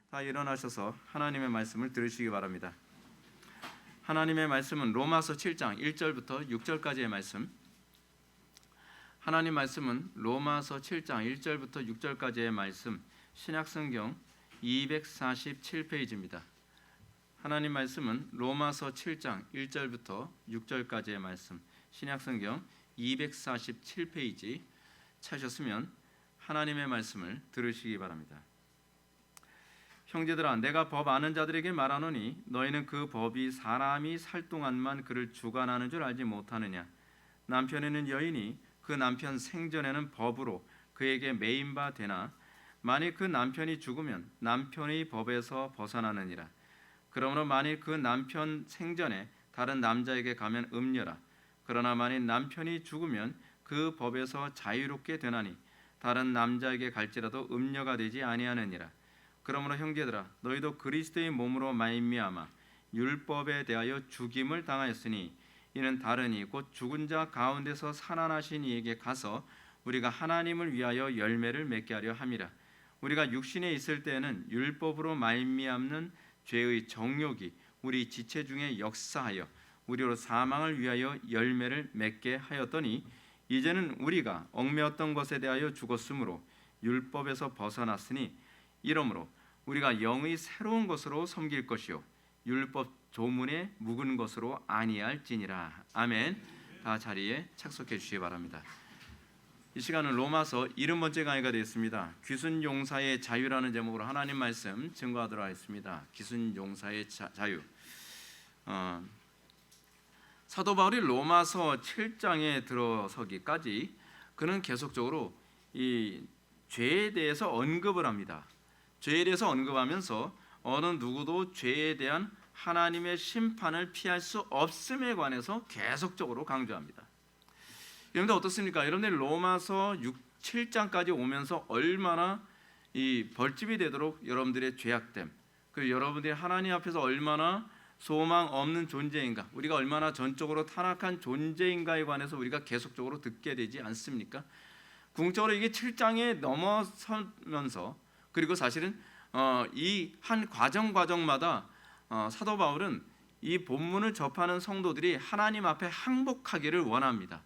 다 일어나셔서 하나님의 말씀을 들으시기 바랍니다. 하나님의 말씀은 로마서 7장 1절부터 6절까지의 말씀. 하나님 말씀은 로마서 7장 1절부터 6절까지의 말씀. 신약성경 247페이지입니다. 하나님 말씀은 로마서 7장 1절부터 6절까지의 말씀. 신약성경 247페이지 찾으셨으면 하나님의 말씀을 들으시기 바랍니다. 형제들아, 내가 법 아는 자들에게 말하노니 너희는 그 법이 사람이 살 동안만 그를 주관하는 줄 알지 못하느냐. 남편에는 여인이 그 남편 생전에는 법으로 그에게 매인 바 되나 만일 그 남편이 죽으면 남편의 법에서 벗어나느니라. 그러므로 만일 그 남편 생전에 다른 남자에게 가면 음녀라. 그러나 만일 남편이 죽으면 그 법에서 자유롭게 되나니 다른 남자에게 갈지라도 음녀가 되지 아니하느니라. 그러므로 형제들아, 너희도 그리스도의 몸으로 말미암아 율법에 대하여 죽임을 당하였으니 이는 다르니 곧 죽은 자 가운데서 살아나신 이에게 가서 우리가 하나님을 위하여 열매를 맺게 하려 함이라. 우리가 육신에 있을 때에는 율법으로 말미암는 죄의 정욕이 우리 지체 중에 역사하여 우리로 사망을 위하여 열매를 맺게 하였더니 이제는 우리가 얽매였던 것에 대하여 죽었으므로 율법에서 벗어났으니 이러므로 우리가 영의 새로운 것으로 섬길 것이요 율법 조문에 묵은 것으로 아니할지니라. 아멘. 다 자리에 착석해 주시기 바랍니다. 이 시간은 로마서 70번째 강의가 되었습니다. 귀순 용사의 자유라는 제목으로 하나님 말씀 증거하도록 하겠습니다. 귀순 용사의 자유. 사도 바울이 로마서 7장에 들어서기까지 그는 계속적으로 이 죄에 대해서 언급을 합니다. 죄에 대해서 언급하면서 어느 누구도 죄에 대한 하나님의 심판을 피할 수 없음에 관해서 계속적으로 강조합니다. 여러분들 어떻습니까? 여러분들 로마서 7장까지 오면서 얼마나 이 벌집이 되도록 여러분들의 죄악됨, 그리고 여러분들이 하나님 앞에서 얼마나 소망 없는 존재인가, 우리가 얼마나 전적으로 타락한 존재인가에 관해서 우리가 계속적으로 듣게 되지 않습니까? 궁극적으로 이게 7장에 넘어서면서 그리고 사실은 이 한 과정마다 사도 바울은 이 본문을 접하는 성도들이 하나님 앞에 항복하기를 원합니다.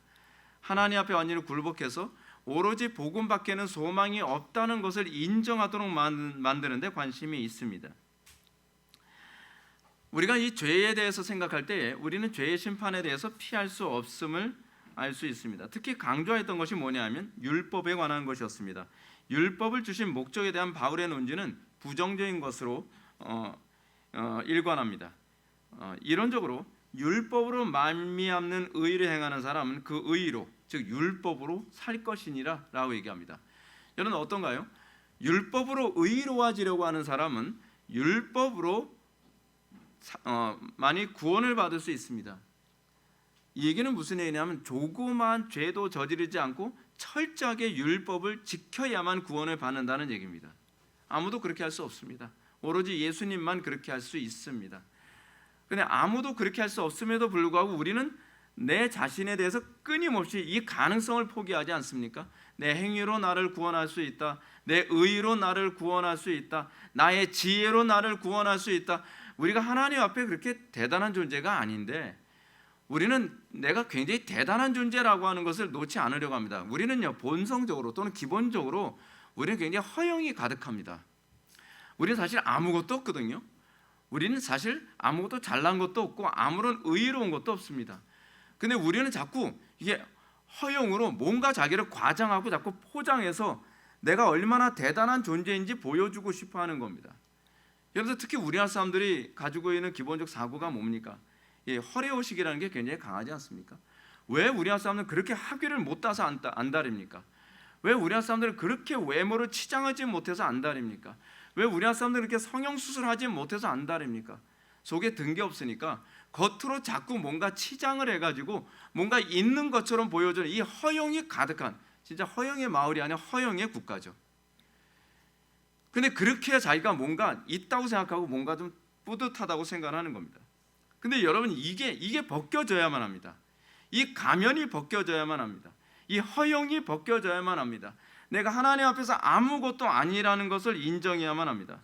하나님 앞에 완전히 굴복해서 오로지 복음밖에는 소망이 없다는 것을 인정하도록 만드는 데 관심이 있습니다. 우리가 이 죄에 대해서 생각할 때 우리는 죄의 심판에 대해서 피할 수 없음을 알 수 있습니다. 특히 강조했던 것이 뭐냐면 율법에 관한 것이었습니다. 율법을 주신 목적에 대한 바울의 논지는 부정적인 것으로 일관합니다. 이론적으로 율법으로 말미암는 의를 행하는 사람은 그 의로, 즉 율법으로 살 것이니라 라고 얘기합니다. 여러분 어떤가요? 율법으로 의로워지려고 하는 사람은 율법으로 많이 구원을 받을 수 있습니다. 이 얘기는 무슨 얘기냐면 조그마한 죄도 저지르지 않고 철저하게 율법을 지켜야만 구원을 받는다는 얘기입니다. 아무도 그렇게 할 수 없습니다. 오로지 예수님만 그렇게 할 수 있습니다. 그런데 아무도 그렇게 할 수 없음에도 불구하고 우리는 내 자신에 대해서 끊임없이 이 가능성을 포기하지 않습니까? 내 행위로 나를 구원할 수 있다. 내 의로 나를 구원할 수 있다. 나의 지혜로 나를 구원할 수 있다. 우리가 하나님 앞에 그렇게 대단한 존재가 아닌데 우리는 내가 굉장히 대단한 존재라고 하는 것을 놓지 않으려고 합니다. 우리는요 본성적으로 또는 기본적으로 우리는 굉장히 허영이 가득합니다. 우리는 사실 아무것도 없거든요. 우리는 사실 아무것도 잘난 것도 없고 아무런 의로운 것도 없습니다. 근데 우리는 자꾸 이게 허영으로 뭔가 자기를 과장하고 자꾸 포장해서 내가 얼마나 대단한 존재인지 보여주고 싶어 하는 겁니다. 여러분 특히 우리나라 사람들이 가지고 있는 기본적 사고가 뭡니까? 허례호식이라는 게 굉장히 강하지 않습니까? 왜 우리나라 사람들은 그렇게 학위를 못 따서 안달입니까? 왜 우리나라 사람들은 그렇게 외모를 치장하지 못해서 안달입니까? 왜 우리나라 사람들은 그렇게 성형수술하지 못해서 안달입니까? 속에 든 게 없으니까 겉으로 자꾸 뭔가 치장을 해가지고 뭔가 있는 것처럼 보여주는 이 허영이 가득한, 진짜 허영의 마을이 아니라 허영의 국가죠. 근데 그렇게 자기가 뭔가 있다고 생각하고 뭔가 좀 뿌듯하다고 생각하는 겁니다. 근데 여러분 이게 벗겨져야만 합니다. 이 가면이 벗겨져야만 합니다. 이 허영이 벗겨져야만 합니다. 내가 하나님 앞에서 아무것도 아니라는 것을 인정해야만 합니다.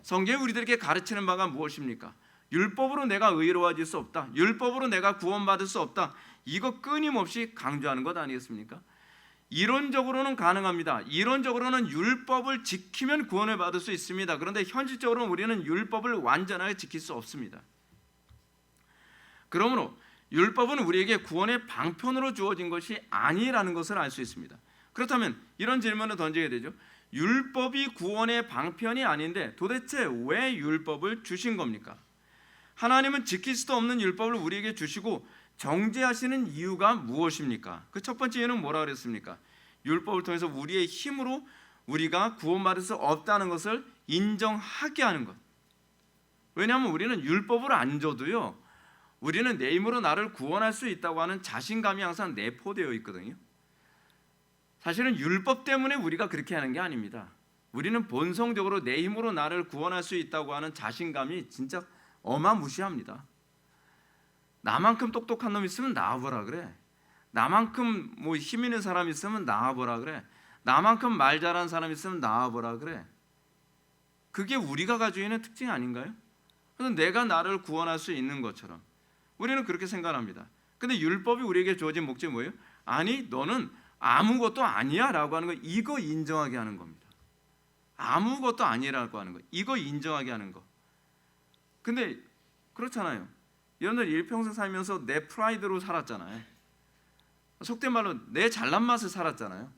성경이 우리들에게 가르치는 바가 무엇입니까? 율법으로 내가 의로워질 수 없다. 율법으로 내가 구원받을 수 없다. 이거 끊임없이 강조하는 것 아니겠습니까? 이론적으로는 가능합니다. 이론적으로는 율법을 지키면 구원을 받을 수 있습니다. 그런데 현실적으로는 우리는 율법을 완전하게 지킬 수 없습니다. 그러므로 율법은 우리에게 구원의 방편으로 주어진 것이 아니라는 것을 알 수 있습니다. 그렇다면 이런 질문을 던지게 되죠. 율법이 구원의 방편이 아닌데 도대체 왜 율법을 주신 겁니까? 하나님은 지킬 수도 없는 율법을 우리에게 주시고 정죄하시는 이유가 무엇입니까? 그 첫 번째 이유는 뭐라 그랬습니까? 율법을 통해서 우리의 힘으로 우리가 구원받을 수 없다는 것을 인정하게 하는 것. 왜냐하면 우리는 율법을 안 줘도요, 우리는 내 힘으로 나를 구원할 수 있다고 하는 자신감이 항상 내포되어 있거든요. 사실은 율법 때문에 우리가 그렇게 하는 게 아닙니다. 우리는 본성적으로 내 힘으로 나를 구원할 수 있다고 하는 자신감이 진짜 어마무시합니다. 나만큼 똑똑한 놈 있으면 나와보라 그래. 나만큼 힘 있는 사람 있으면 나와보라 그래. 나만큼 말 잘하는 사람 있으면 나와보라 그래. 그게 우리가 가지고 있는 특징 아닌가요? 그래서 내가 나를 구원할 수 있는 것처럼 우리는 그렇게 생각합니다. 근데 율법이 우리에게 주어진 목적이 뭐예요? 아니, 너는 아무것도 아니야 라고 하는 거, 이거 인정하게 하는 겁니다. 아무것도 아니라고 하는 거, 이거 인정하게 하는 거. 근데 그렇잖아요. 여러분들 일평생 살면서 내 프라이드로 살았잖아요. 속된 말로 내 잘난 맛에 살았잖아요.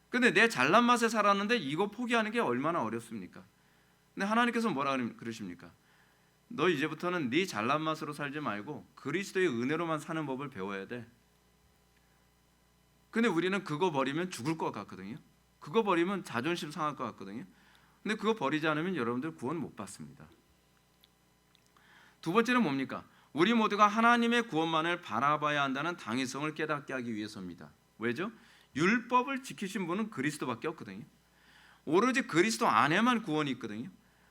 근데 내 잘난 맛에 살았는데 이거 포기하는 게 얼마나 어렵습니까? 근데 하나님께서 뭐라 그러십니까? 너 이제부터는 네 잘난 맛으로 살지 말고 그리스도의 은혜로만 사는 법을 배워야 돼. 근데 우리는 그거 버리면 죽을 것 같거든요. 그거 버리면 자존심 상할 것 같거든요. 근데 그거 버리지 않으면 여러분들 구원 못 받습니다. 두 번째는 뭡니까? 우리 모두가 하나님의 구원만을 바라봐야 한다는 당위성을 깨닫게 하기 위해서입니다. 왜죠? 율법을 지키신 분은 그리스도밖에 없거든요. 오로지 그리스도 안에만 구원이 있거든요.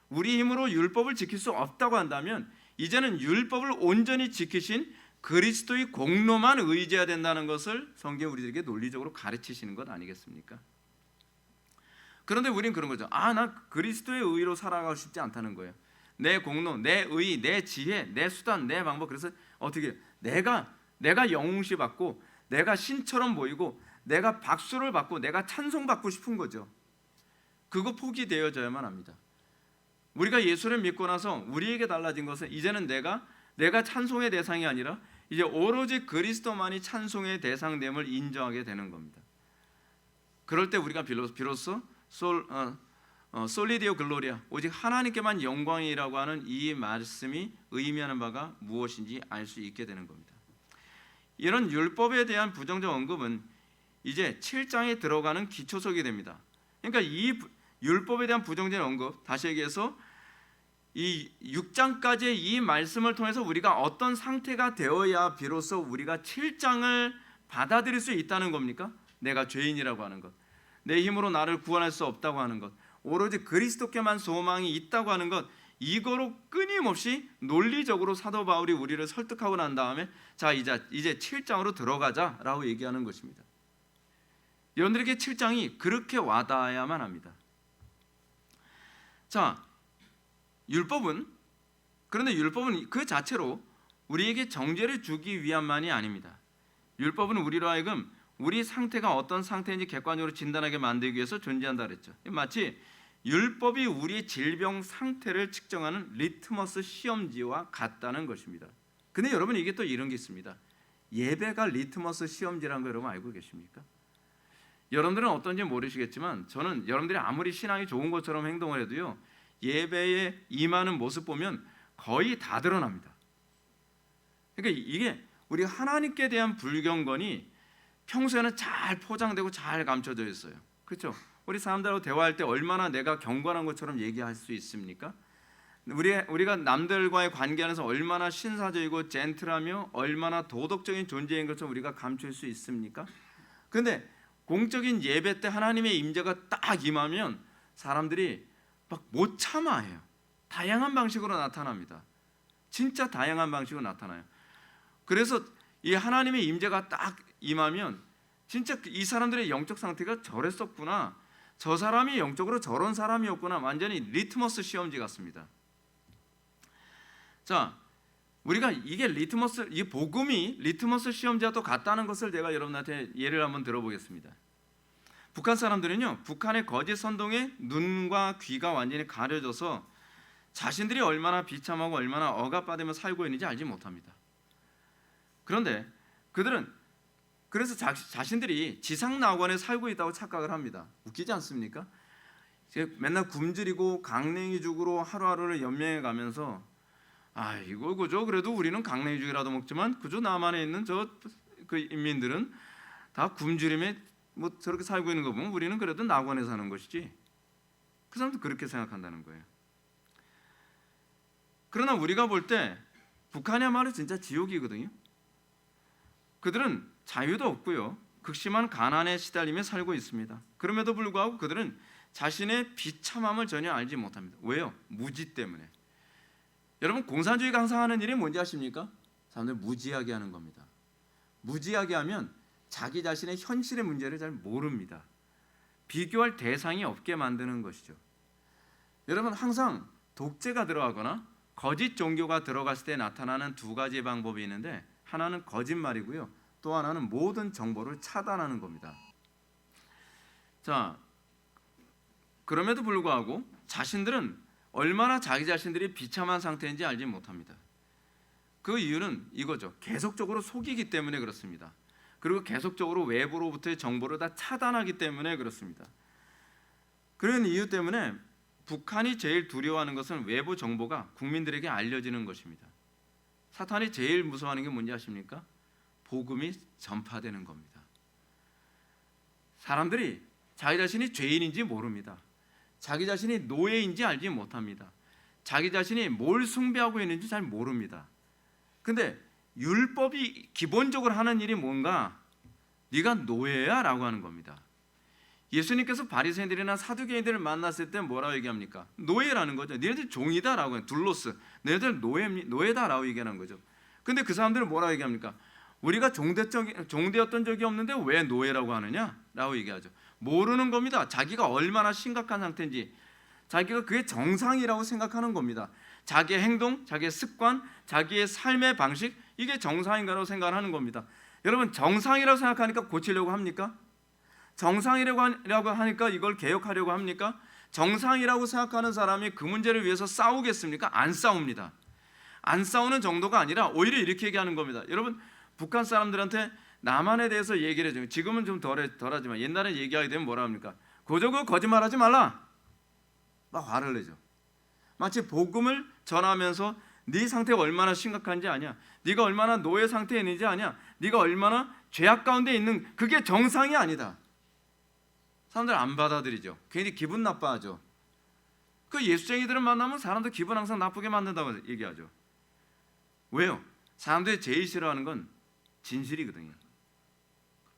우리 힘으로 율법을 지킬 수 없다고 한다면 이제는 율법을 온전히 지키신 그리스도의 공로만 의지해야 된다는 것을 성경이 우리들에게 논리적으로 가르치시는 것 아니겠습니까? 그런데 우리는 그런 거죠. 나 그리스도의 의로 살아가고 싶지 않다는 거예요. 내 공로, 내 의, 내 지혜, 내 수단, 내 방법. 그래서 어떻게 내가 영웅시 받고 내가 신처럼 보이고 내가 박수를 받고 내가 찬송받고 싶은 거죠. 그거 포기되어져야만 합니다. 우리가 예수를 믿고 나서 우리에게 달라진 것은 이제는 내가 찬송의 대상이 아니라 이제 오로지 그리스도만이 찬송의 대상됨을 인정하게 되는 겁니다. 그럴 때 우리가 비로소 솔리디오 글로리아, 오직 하나님께만 영광이라고 하는 이 말씀이 의미하는 바가 무엇인지 알 수 있게 되는 겁니다. 이런 율법에 대한 부정적 언급은 이제 7장에 들어가는 기초석이 됩니다. 그러니까 이 율법에 대한 부정적인 언급, 다시 얘기해서 이 6장까지의 이 말씀을 통해서 우리가 어떤 상태가 되어야 비로소 우리가 7장을 받아들일 수 있다는 겁니까? 내가 죄인이라고 하는 것, 내 힘으로 나를 구원할 수 없다고 하는 것, 오로지 그리스도께만 소망이 있다고 하는 것, 이거로 끊임없이 논리적으로 사도 바울이 우리를 설득하고 난 다음에 자 이제 7장으로 들어가자라고 얘기하는 것입니다. 여러분들에게 7장이 그렇게 와닿아야만 합니다. 자, 그런데 율법은 그 자체로 우리에게 정죄를 주기 위함만이 아닙니다. 율법은 우리로 하여금 우리 상태가 어떤 상태인지 객관적으로 진단하게 만들기 위해서 존재한다 그랬죠. 마치 율법이 우리의 질병 상태를 측정하는 리트머스 시험지와 같다는 것입니다. 근데 여러분, 이게 또 이런 게 있습니다. 예배가 리트머스 시험지라는 거 여러분 알고 계십니까? 여러분들은 어떤지 모르시겠지만 저는 여러분들이 아무리 신앙이 좋은 것처럼 행동을 해도요, 예배에 임하는 모습 보면 거의 다 드러납니다. 그러니까 이게 우리 하나님께 대한 불경건이 평소에는 잘 포장되고 잘 감춰져 있어요. 그렇죠? 우리 사람들하고 대화할 때 얼마나 내가 경건한 것처럼 얘기할 수 있습니까? 우리가 남들과의 관계에서 얼마나 신사적이고 젠틀하며 얼마나 도덕적인 존재인 것처럼 우리가 감출 수 있습니까? 그런데 공적인 예배 때 하나님의 임재가 딱 임하면 사람들이 막 못 참아해요. 다양한 방식으로 나타납니다. 진짜 다양한 방식으로 나타나요. 그래서 이 하나님의 임재가 딱 임하면 진짜 이 사람들의 영적 상태가 저랬었구나, 저 사람이 영적으로 저런 사람이었구나. 완전히 리트머스 시험지 같습니다. 자, 우리가 이게 복음이 리트머스 시험지와 또 같다는 것을 제가 여러분한테 예를 한번 들어보겠습니다. 북한 사람들은요, 북한의 거짓 선동에 눈과 귀가 완전히 가려져서 자신들이 얼마나 비참하고 얼마나 억압받으며 살고 있는지 알지 못합니다. 그런데 그들은 그래서 자신들이 지상낙원에 살고 있다고 착각을 합니다. 웃기지 않습니까? 맨날 굶주리고 강냉이죽으로 하루하루를 연명해 가면서 이거 그죠? 그래도 우리는 강냉이죽이라도 먹지만 그저 남한에 있는 그 인민들은 다 굶주림에 뭐 저렇게 살고 있는 거 보면 우리는 그래도 낙원에 사는 것이지. 그 사람도 그렇게 생각한다는 거예요. 그러나 우리가 볼 때 북한이야말로 진짜 지옥이거든요. 그들은 자유도 없고요, 극심한 가난에 시달리며 살고 있습니다. 그럼에도 불구하고 그들은 자신의 비참함을 전혀 알지 못합니다. 왜요? 무지 때문에. 여러분, 공산주의가 항상 하는 일이 뭔지 아십니까? 사람들 무지하게 하는 겁니다. 무지하게 하면 자기 자신의 현실의 문제를 잘 모릅니다. 비교할 대상이 없게 만드는 것이죠. 여러분, 항상 독재가 들어가거나 거짓 종교가 들어갔을 때 나타나는 두 가지 방법이 있는데, 하나는 거짓말이고요, 또 하나는 모든 정보를 차단하는 겁니다. 자, 그럼에도 불구하고 자신들은 얼마나 자기 자신들이 비참한 상태인지 알지 못합니다. 그 이유는 이거죠. 계속적으로 속이기 때문에 그렇습니다. 그리고 계속적으로 외부로부터의 정보를 다 차단하기 때문에 그렇습니다. 그런 이유 때문에 북한이 제일 두려워하는 것은 외부 정보가 국민들에게 알려지는 것입니다. 사탄이 제일 무서워하는 게 뭔지 아십니까? 복음이 전파되는 겁니다. 사람들이 자기 자신이 죄인인지 모릅니다. 자기 자신이 노예인지 알지 못합니다. 자기 자신이 뭘 숭배하고 있는지 잘 모릅니다. 근데 율법이 기본적으로 하는 일이 뭔가, 네가 노예야 라고 하는 겁니다. 예수님께서 바리새인들이나 사두개인들을 만났을 때 뭐라고 얘기합니까? 노예라는 거죠. 너희들 종이다 라고 해요. 둘로스, 너희들 노예다 라고 얘기하는 거죠. 근데 그 사람들은 뭐라고 얘기합니까? 우리가 종되었던 적이 없는데 왜 노예라고 하느냐 라고 얘기하죠. 모르는 겁니다. 자기가 얼마나 심각한 상태인지, 자기가 그게 정상이라고 생각하는 겁니다. 자기의 행동, 자기의 습관, 자기의 삶의 방식, 이게 정상인가라고 생각하는 겁니다. 여러분, 정상이라고 생각하니까 고치려고 합니까? 정상이라고 하니까 이걸 개혁하려고 합니까? 정상이라고 생각하는 사람이 그 문제를 위해서 싸우겠습니까? 안 싸웁니다. 안 싸우는 정도가 아니라 오히려 이렇게 얘기하는 겁니다. 여러분, 북한 사람들한테 남한에 대해서 얘기를 해줘요. 지금은 좀 덜하지만 옛날에 얘기하게 되면 뭐라 합니까? 그거 거짓말하지 말라. 막 화를 내죠. 마치 복음을 전하면서 네 상태가 얼마나 심각한지 아냐, 네가 얼마나 노예 상태에 있는지 아냐, 네가 얼마나 죄악 가운데 있는, 그게 정상이 아니다. 사람들 안 받아들이죠. 괜히 기분 나빠하죠. 그 예수쟁이들을 만나면 사람들 기분 항상 나쁘게 만든다고 얘기하죠. 왜요? 사람들이 제일 싫어하는 건 진실이거든요.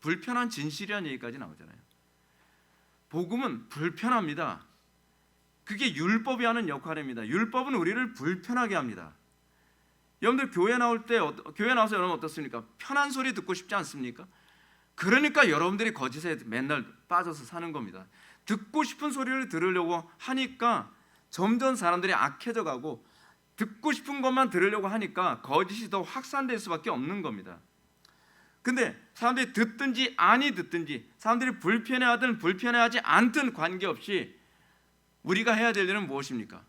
불편한 진실이라는 얘기까지 나오잖아요. 복음은 불편합니다. 그게 율법이 하는 역할입니다. 율법은 우리를 불편하게 합니다. 여러분들 교회 나와서 여러분 어떻습니까? 편한 소리 듣고 싶지 않습니까? 그러니까 여러분들이 거짓에 맨날 빠져서 사는 겁니다. 듣고 싶은 소리를 들으려고 하니까 점점 사람들이 악해져 가고, 듣고 싶은 것만 들으려고 하니까 거짓이 더 확산될 수밖에 없는 겁니다. 근데 사람들이 듣든지 아니 듣든지, 사람들이 불편해하든 불편해하지 않든 관계없이 우리가 해야 될 일은 무엇입니까?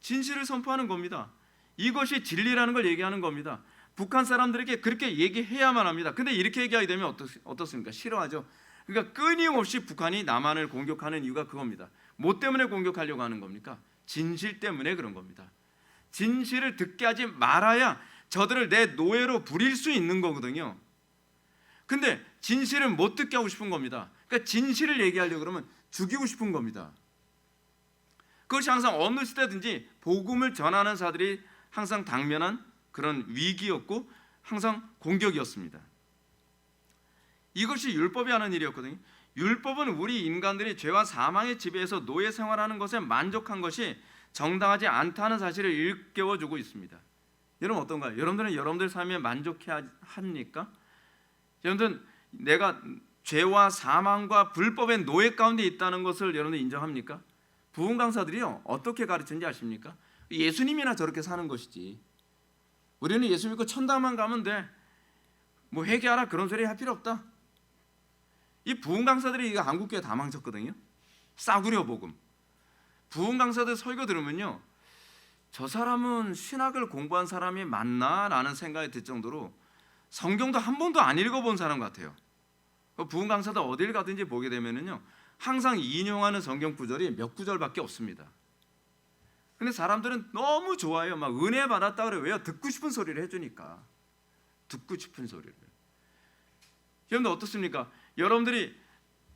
진실을 선포하는 겁니다. 이것이 진리라는 걸 얘기하는 겁니다. 북한 사람들에게 그렇게 얘기해야만 합니다. 근데 이렇게 얘기하게 되면 어떻습니까? 싫어하죠. 그러니까 끊임없이 북한이 남한을 공격하는 이유가 그겁니다. 뭐 때문에 공격하려고 하는 겁니까? 진실 때문에 그런 겁니다. 진실을 듣게 하지 말아야 저들을 내 노예로 부릴 수 있는 거거든요. 근데 진실을 못 듣게 하고 싶은 겁니다. 그러니까 진실을 얘기하려고 그러면 죽이고 싶은 겁니다. 그것이 항상 어느 시대든지 복음을 전하는 자들이 항상 당면한 그런 위기였고 항상 공격이었습니다. 이것이 율법이 하는 일이었거든요. 율법은 우리 인간들이 죄와 사망의 지배에서 노예 생활하는 것에 만족한 것이 정당하지 않다는 사실을 일깨워주고 있습니다. 여러분 어떤가요? 여러분들은 여러분들 삶에 만족해 합니까? 여러분들은 내가 죄와 사망과 불법의 노예 가운데 있다는 것을 여러분들 인정합니까? 부흥 강사들이요 어떻게 가르치는지 아십니까? 예수님이나 저렇게 사는 것이지. 우리는 예수 믿고 천당만 가면 돼. 뭐 회개하라 그런 소리 할 필요 없다. 이 부흥 강사들이 이거 한국교회 다 망쳤거든요. 싸구려 복음. 부흥 강사들 설교 들으면요, 저 사람은 신학을 공부한 사람이 맞나라는 생각이 들 정도로 성경도 한 번도 안 읽어본 사람 같아요. 부흥 강사들 어딜 가든지 보게 되면은요, 항상 인용하는 성경 구절이 몇 구절밖에 없습니다. 근데 사람들은 너무 좋아요. 막 은혜 받았다 그래. 왜요? 듣고 싶은 소리를 해주니까. 듣고 싶은 소리를. 여러분들 어떻습니까? 여러분들이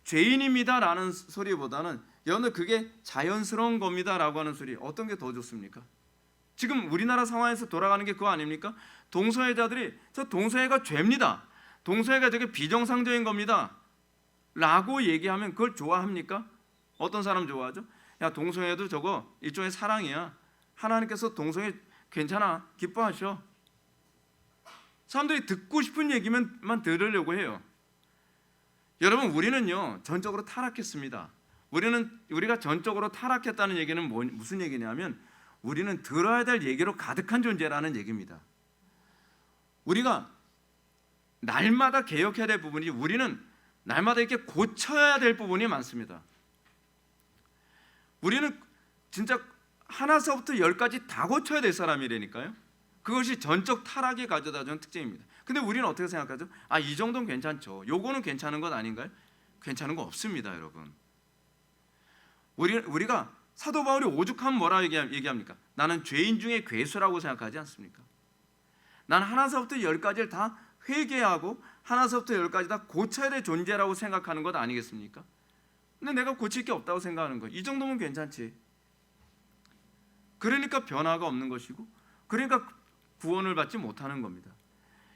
죄인입니다라는 소리보다는 여러분들 그게 자연스러운 겁니다라고 하는 소리, 어떤 게 더 좋습니까? 지금 우리나라 상황에서 돌아가는 게 그거 아닙니까? 동성애자들이 저 동성애가 죄입니다. 동성애가 되게 비정상적인 겁니다. 라고 얘기하면 그걸 좋아합니까? 어떤 사람 좋아하죠? 야, 동성애도 저거 일종의 사랑이야. 하나님께서 동성애 괜찮아. 기뻐하셔. 사람들이 듣고 싶은 얘기만 들으려고 해요. 여러분, 우리는요 전적으로 타락했습니다. 우리가 전적으로 타락했다는 얘기는 무슨 얘기냐면 우리는 들어야 될 얘기로 가득한 존재라는 얘기입니다. 우리가 날마다 개혁해야 될 부분이, 우리는 날마다 이렇게 고쳐야 될 부분이 많습니다. 우리는 진짜 하나서부터 열까지 다 고쳐야 될 사람이라니까요. 그것이 전적 타락이 가져다 주는 특징입니다. 근데 우리는 어떻게 생각하죠? 아, 이 정도는 괜찮죠. 요거는 괜찮은 것 아닌가요? 괜찮은 거 없습니다, 여러분. 우리가 사도 바울이 오죽하면 뭐라 얘기합니까? 나는 죄인 중에 괴수라고 생각하지 않습니까? 난 하나서부터 열까지를 다 회개하고 하나서부터 열까지 다 고쳐야 될 존재라고 생각하는 것 아니겠습니까? 근데 내가 고칠 게 없다고 생각하는 거예요. 이 정도면 괜찮지. 그러니까 변화가 없는 것이고, 그러니까 구원을 받지 못하는 겁니다.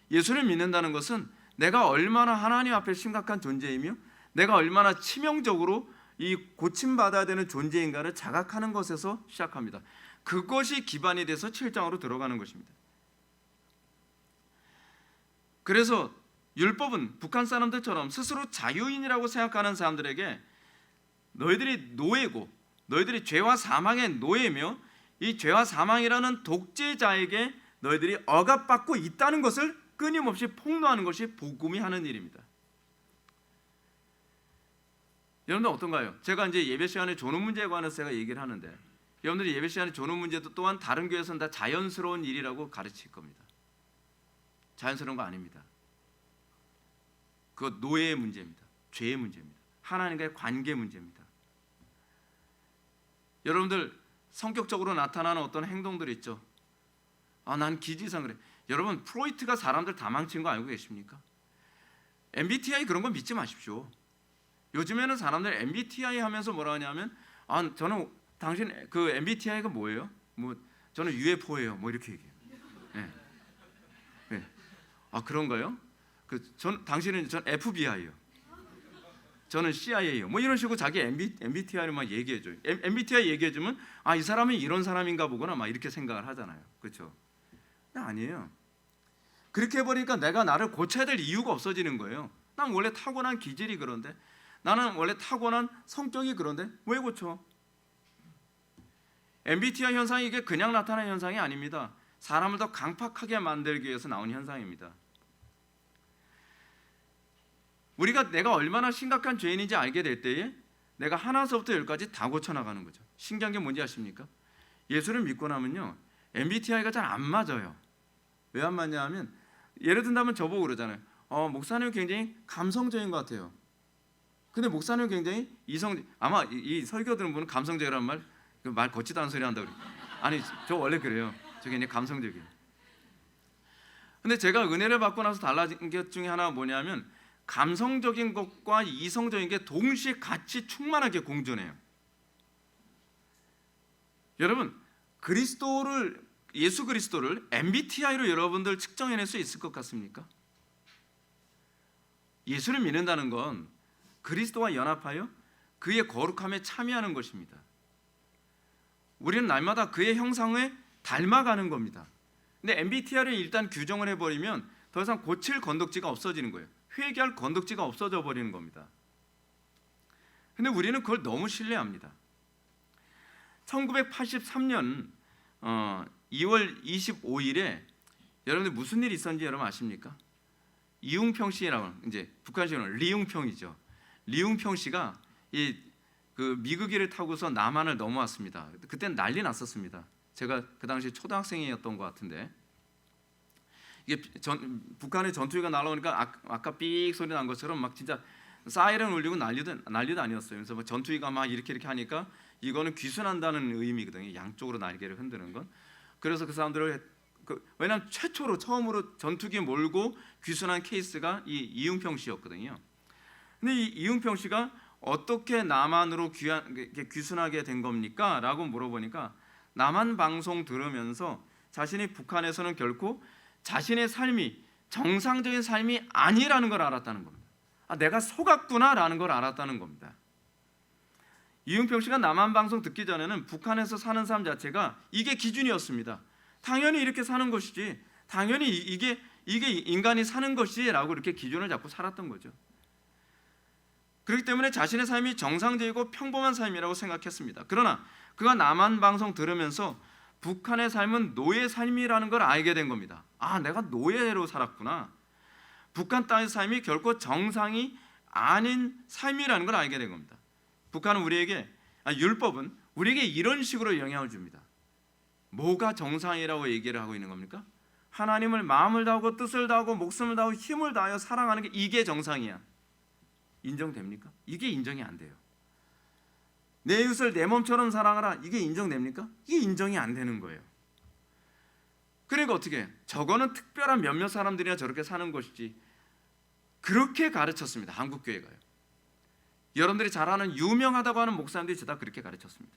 예수를 믿는다는 것은 내가 얼마나 하나님 앞에 심각한 존재이며 내가 얼마나 치명적으로 이 고침받아야 되는 존재인가를 자각하는 것에서 시작합니다. 그것이 기반이 돼서 7장으로 들어가는 것입니다. 그래서 율법은 북한 사람들처럼 스스로 자유인이라고 생각하는 사람들에게 너희들이 노예고, 너희들이 죄와 사망의 노예며 이 죄와 사망이라는 독재자에게 너희들이 억압받고 있다는 것을 끊임없이 폭로하는 것이 복음이 하는 일입니다. 여러분들 어떤가요? 제가 이제 예배 시간에 조는 문제에 관해서 제가 얘기를 하는데, 여러분들이 예배 시간에 조는 문제도 또한 다른 교회에서는 다 자연스러운 일이라고 가르칠 겁니다. 자연스러운 거 아닙니다. 그거 노예의 문제입니다. 죄의 문제입니다. 하나님과의 관계 문제입니다. 여러분들 성격적으로 나타나는 어떤 행동들 있죠. 아, 난 기지상 그래. 여러분, 프로이트가 사람들 다 망친 거 알고 계십니까? MBTI 그런 거 믿지 마십시오. 요즘에는 사람들 MBTI 하면서 뭐라 하냐면, 아, 저는 당신 그 MBTI가 뭐예요? 뭐 저는 UFO예요. 뭐 이렇게 얘기해요. 네. 네. 아, 그런가요? 당신은 전 FBI요. 저는 CIA요. 뭐 이런 식으로 자기 MBTI를 막 얘기해줘요. MBTI 얘기해주면 아, 이 사람이 이런 사람인가 보구나 막 이렇게 생각을 하잖아요. 그렇죠? 아니에요. 그렇게 해버리니까 내가 나를 고쳐야 될 이유가 없어지는 거예요. 난 원래 타고난 기질이 그런데, 나는 원래 타고난 성격이 그런데 왜 고쳐? MBTI 현상이 이게 그냥 나타나는 현상이 아닙니다. 사람을 더 강팍하게 만들기 위해서 나온 현상입니다. 우리가 내가 얼마나 심각한 죄인인지 알게 될 때에 내가 하나서부터 열까지 다 고쳐나가는 거죠. 신기한 게 뭔지 아십니까? 예수를 믿고 나면요, MBTI가 잘 안 맞아요. 왜 안 맞냐 하면, 예를 든다면 저보고 그러잖아요. 목사님 굉장히 감성적인 것 같아요. 근데 목사님 굉장히 아마 이 설교 들은 분은 감성적이라는 말 걷지도 않은 소리 한다고 그래요. 아니, 저 원래 그래요. 저 굉장히 감성적이에요. 근데 제가 은혜를 받고 나서 달라진 것 중에 하나가 뭐냐면, 감성적인 것과 이성적인 게 동시에 같이 충만하게 공존해요. 여러분, 예수 그리스도를 MBTI로 여러분들 측정해낼 수 있을 것 같습니까? 예수를 믿는다는 건 그리스도와 연합하여 그의 거룩함에 참여하는 것입니다. 우리는 날마다 그의 형상에 닮아가는 겁니다. 근데 MBTI를 일단 규정을 해버리면 더 이상 고칠 건덕지가 없어지는 거예요. 회개할 건덕지가 없어져 버리는 겁니다. 근데 우리는 그걸 너무 신뢰합니다. 1983년 2월 25일에 여러분들 무슨 일이 있었는지 여러분 아십니까? 이웅평 씨라고, 이제 북한식으로 리웅평이죠. 리웅평 씨가 그 미그기를 타고서 남한을 넘어왔습니다. 그때는 난리 났었습니다. 제가 그 당시 초등학생이었던 것 같은데, 이게 북한의 전투기가 날아오니까 아까 삑 소리 난 것처럼 막 진짜 사이렌 울리고 난리도 아니었어요. 그래서 막 전투기가 막 이렇게 하니까 이거는 귀순한다는 의미거든요. 양쪽으로 날개를 흔드는 건. 그래서 그 사람들을 왜냐하면 처음으로 전투기 몰고 귀순한 케이스가 이 이웅평 씨였거든요. 근데 이 이웅평 씨가 어떻게 남한으로 귀순하게 된 겁니까? 라고 물어보니까 남한 방송 들으면서 자신이 북한에서는 결코 자신의 삶이 정상적인 삶이 아니라는 걸 알았다는 겁니다. 내가 속았구나라는 걸 알았다는 겁니다. 이웅평 씨가 남한 방송 듣기 전에는 북한에서 사는 삶 자체가 이게 기준이었습니다. 당연히 이렇게 사는 것이지, 당연히 이게 인간이 사는 것이라고 이렇게 기준을 잡고 살았던 거죠. 그렇기 때문에 자신의 삶이 정상적이고 평범한 삶이라고 생각했습니다. 그러나 그가 남한 방송 들으면서 북한의 삶은 노예 삶이라는 걸 알게 된 겁니다. 내가 노예로 살았구나. 북한 땅의 삶이 결코 정상이 아닌 삶이라는 걸 알게 된 겁니다. 북한은 율법은 우리에게 이런 식으로 영향을 줍니다. 뭐가 정상이라고 얘기를 하고 있는 겁니까? 하나님을 마음을 다하고 뜻을 다하고 목숨을 다하고 힘을 다하여 사랑하는 게 이게 정상이야. 인정됩니까? 이게 인정이 안 돼요. 내 이웃을 내 몸처럼 사랑하라. 이게 인정됩니까? 이게 인정이 안 되는 거예요. 그러니까 어떻게 해요? 저거는 특별한 몇몇 사람들이나 저렇게 사는 것이지, 그렇게 가르쳤습니다. 한국교회가요. 여러분들이 잘 아는 유명하다고 하는 목사님들이 다 그렇게 가르쳤습니다.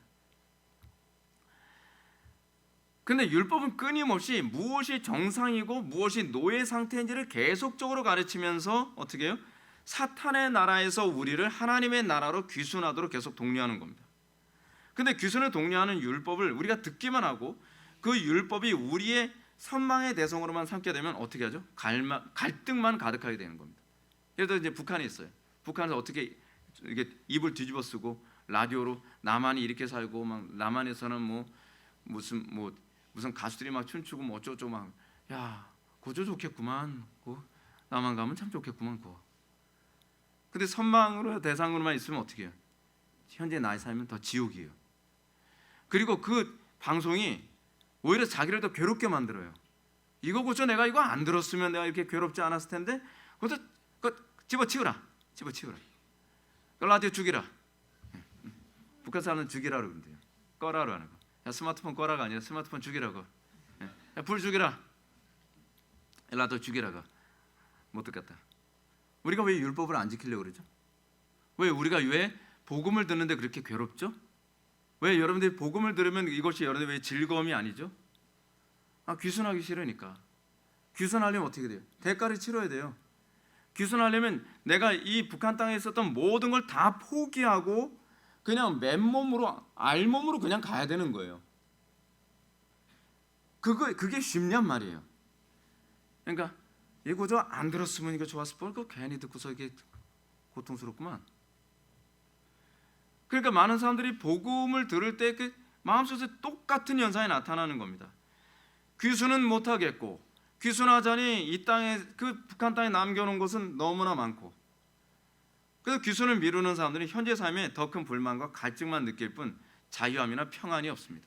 근데 율법은 끊임없이 무엇이 정상이고 무엇이 노예 상태인지를 계속적으로 가르치면서 어떻게 해요? 사탄의 나라에서 우리를 하나님의 나라로 귀순하도록 계속 독려하는 겁니다. 근데 귀순을 독려하는 율법을 우리가 듣기만 하고 그 율법이 우리의 선망의 대상으로만 삼게 되면 어떻게 하죠? 갈등만 가득하게 되는 겁니다. 예를 들어 이제 북한에 있어요. 북한에서 어떻게 이렇게 입을 뒤집어 쓰고 라디오로 남한이 이렇게 살고 막 남한에서는 무슨 가수들이 막 춤추고 뭐 어쩌고 막, 야, 그저 좋겠구만. 남한 가면 참 좋겠구만. 근데 선망으로 대상으로만 있으면 어떻게 해요? 현재 나의 삶은 더 지옥이에요. 그리고 그 방송이 오히려 자기를 더 괴롭게 만들어요. 이거 고쳐 내가 이거 안 들었으면 내가 이렇게 괴롭지 않았을 텐데, 그것도 집어치우라. 그 라디오 죽이라. 북한 사람은 죽이라고 그러는데요. 꺼라로 하는 거. 야, 스마트폰 꺼라가 아니라 스마트폰 죽이라고. 야, 불 죽이라. 라디오 죽이라고. 못 듣겠다. 우리가 왜 율법을 안 지키려고 그러죠? 우리가 왜 복음을 듣는데 그렇게 괴롭죠? 왜 여러분들이 복음을 들으면 이것이 여러분들 왜 즐거움이 아니죠? 귀순하기 싫으니까. 귀순하려면 어떻게 돼요? 대가를 치러야 돼요. 귀순하려면 내가 이 북한 땅에 있었던 모든 걸 다 포기하고 그냥 맨몸으로 알몸으로 그냥 가야 되는 거예요. 그게 쉽냔 말이에요. 그러니까 이거 저 안 들었으면 이거 좋았을 걸, 그거 괜히 듣고서 이게 고통스럽구만. 그러니까 많은 사람들이 복음을 들을 때 그 마음속에 똑같은 현상이 나타나는 겁니다. 귀순은 못하겠고, 귀순하자니 이 땅에 그 북한 땅에 남겨놓은 것은 너무나 많고, 그래서 귀순을 미루는 사람들이 현재 삶에 더 큰 불만과 갈증만 느낄 뿐 자유함이나 평안이 없습니다.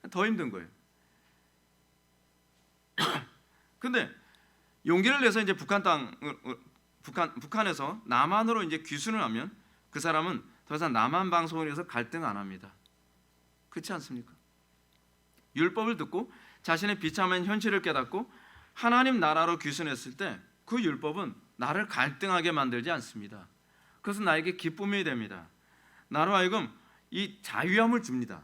더 힘든 거예요. 근데 용기를 내서 이제 북한에서 남한으로 이제 귀순을 하면 그 사람은 더 이상 남한 방송을 위해서 갈등 안 합니다. 그렇지 않습니까? 율법을 듣고 자신의 비참한 현실을 깨닫고 하나님 나라로 귀순했을 때 그 율법은 나를 갈등하게 만들지 않습니다. 그것은 나에게 기쁨이 됩니다. 나로 하여금 이 자유함을 줍니다.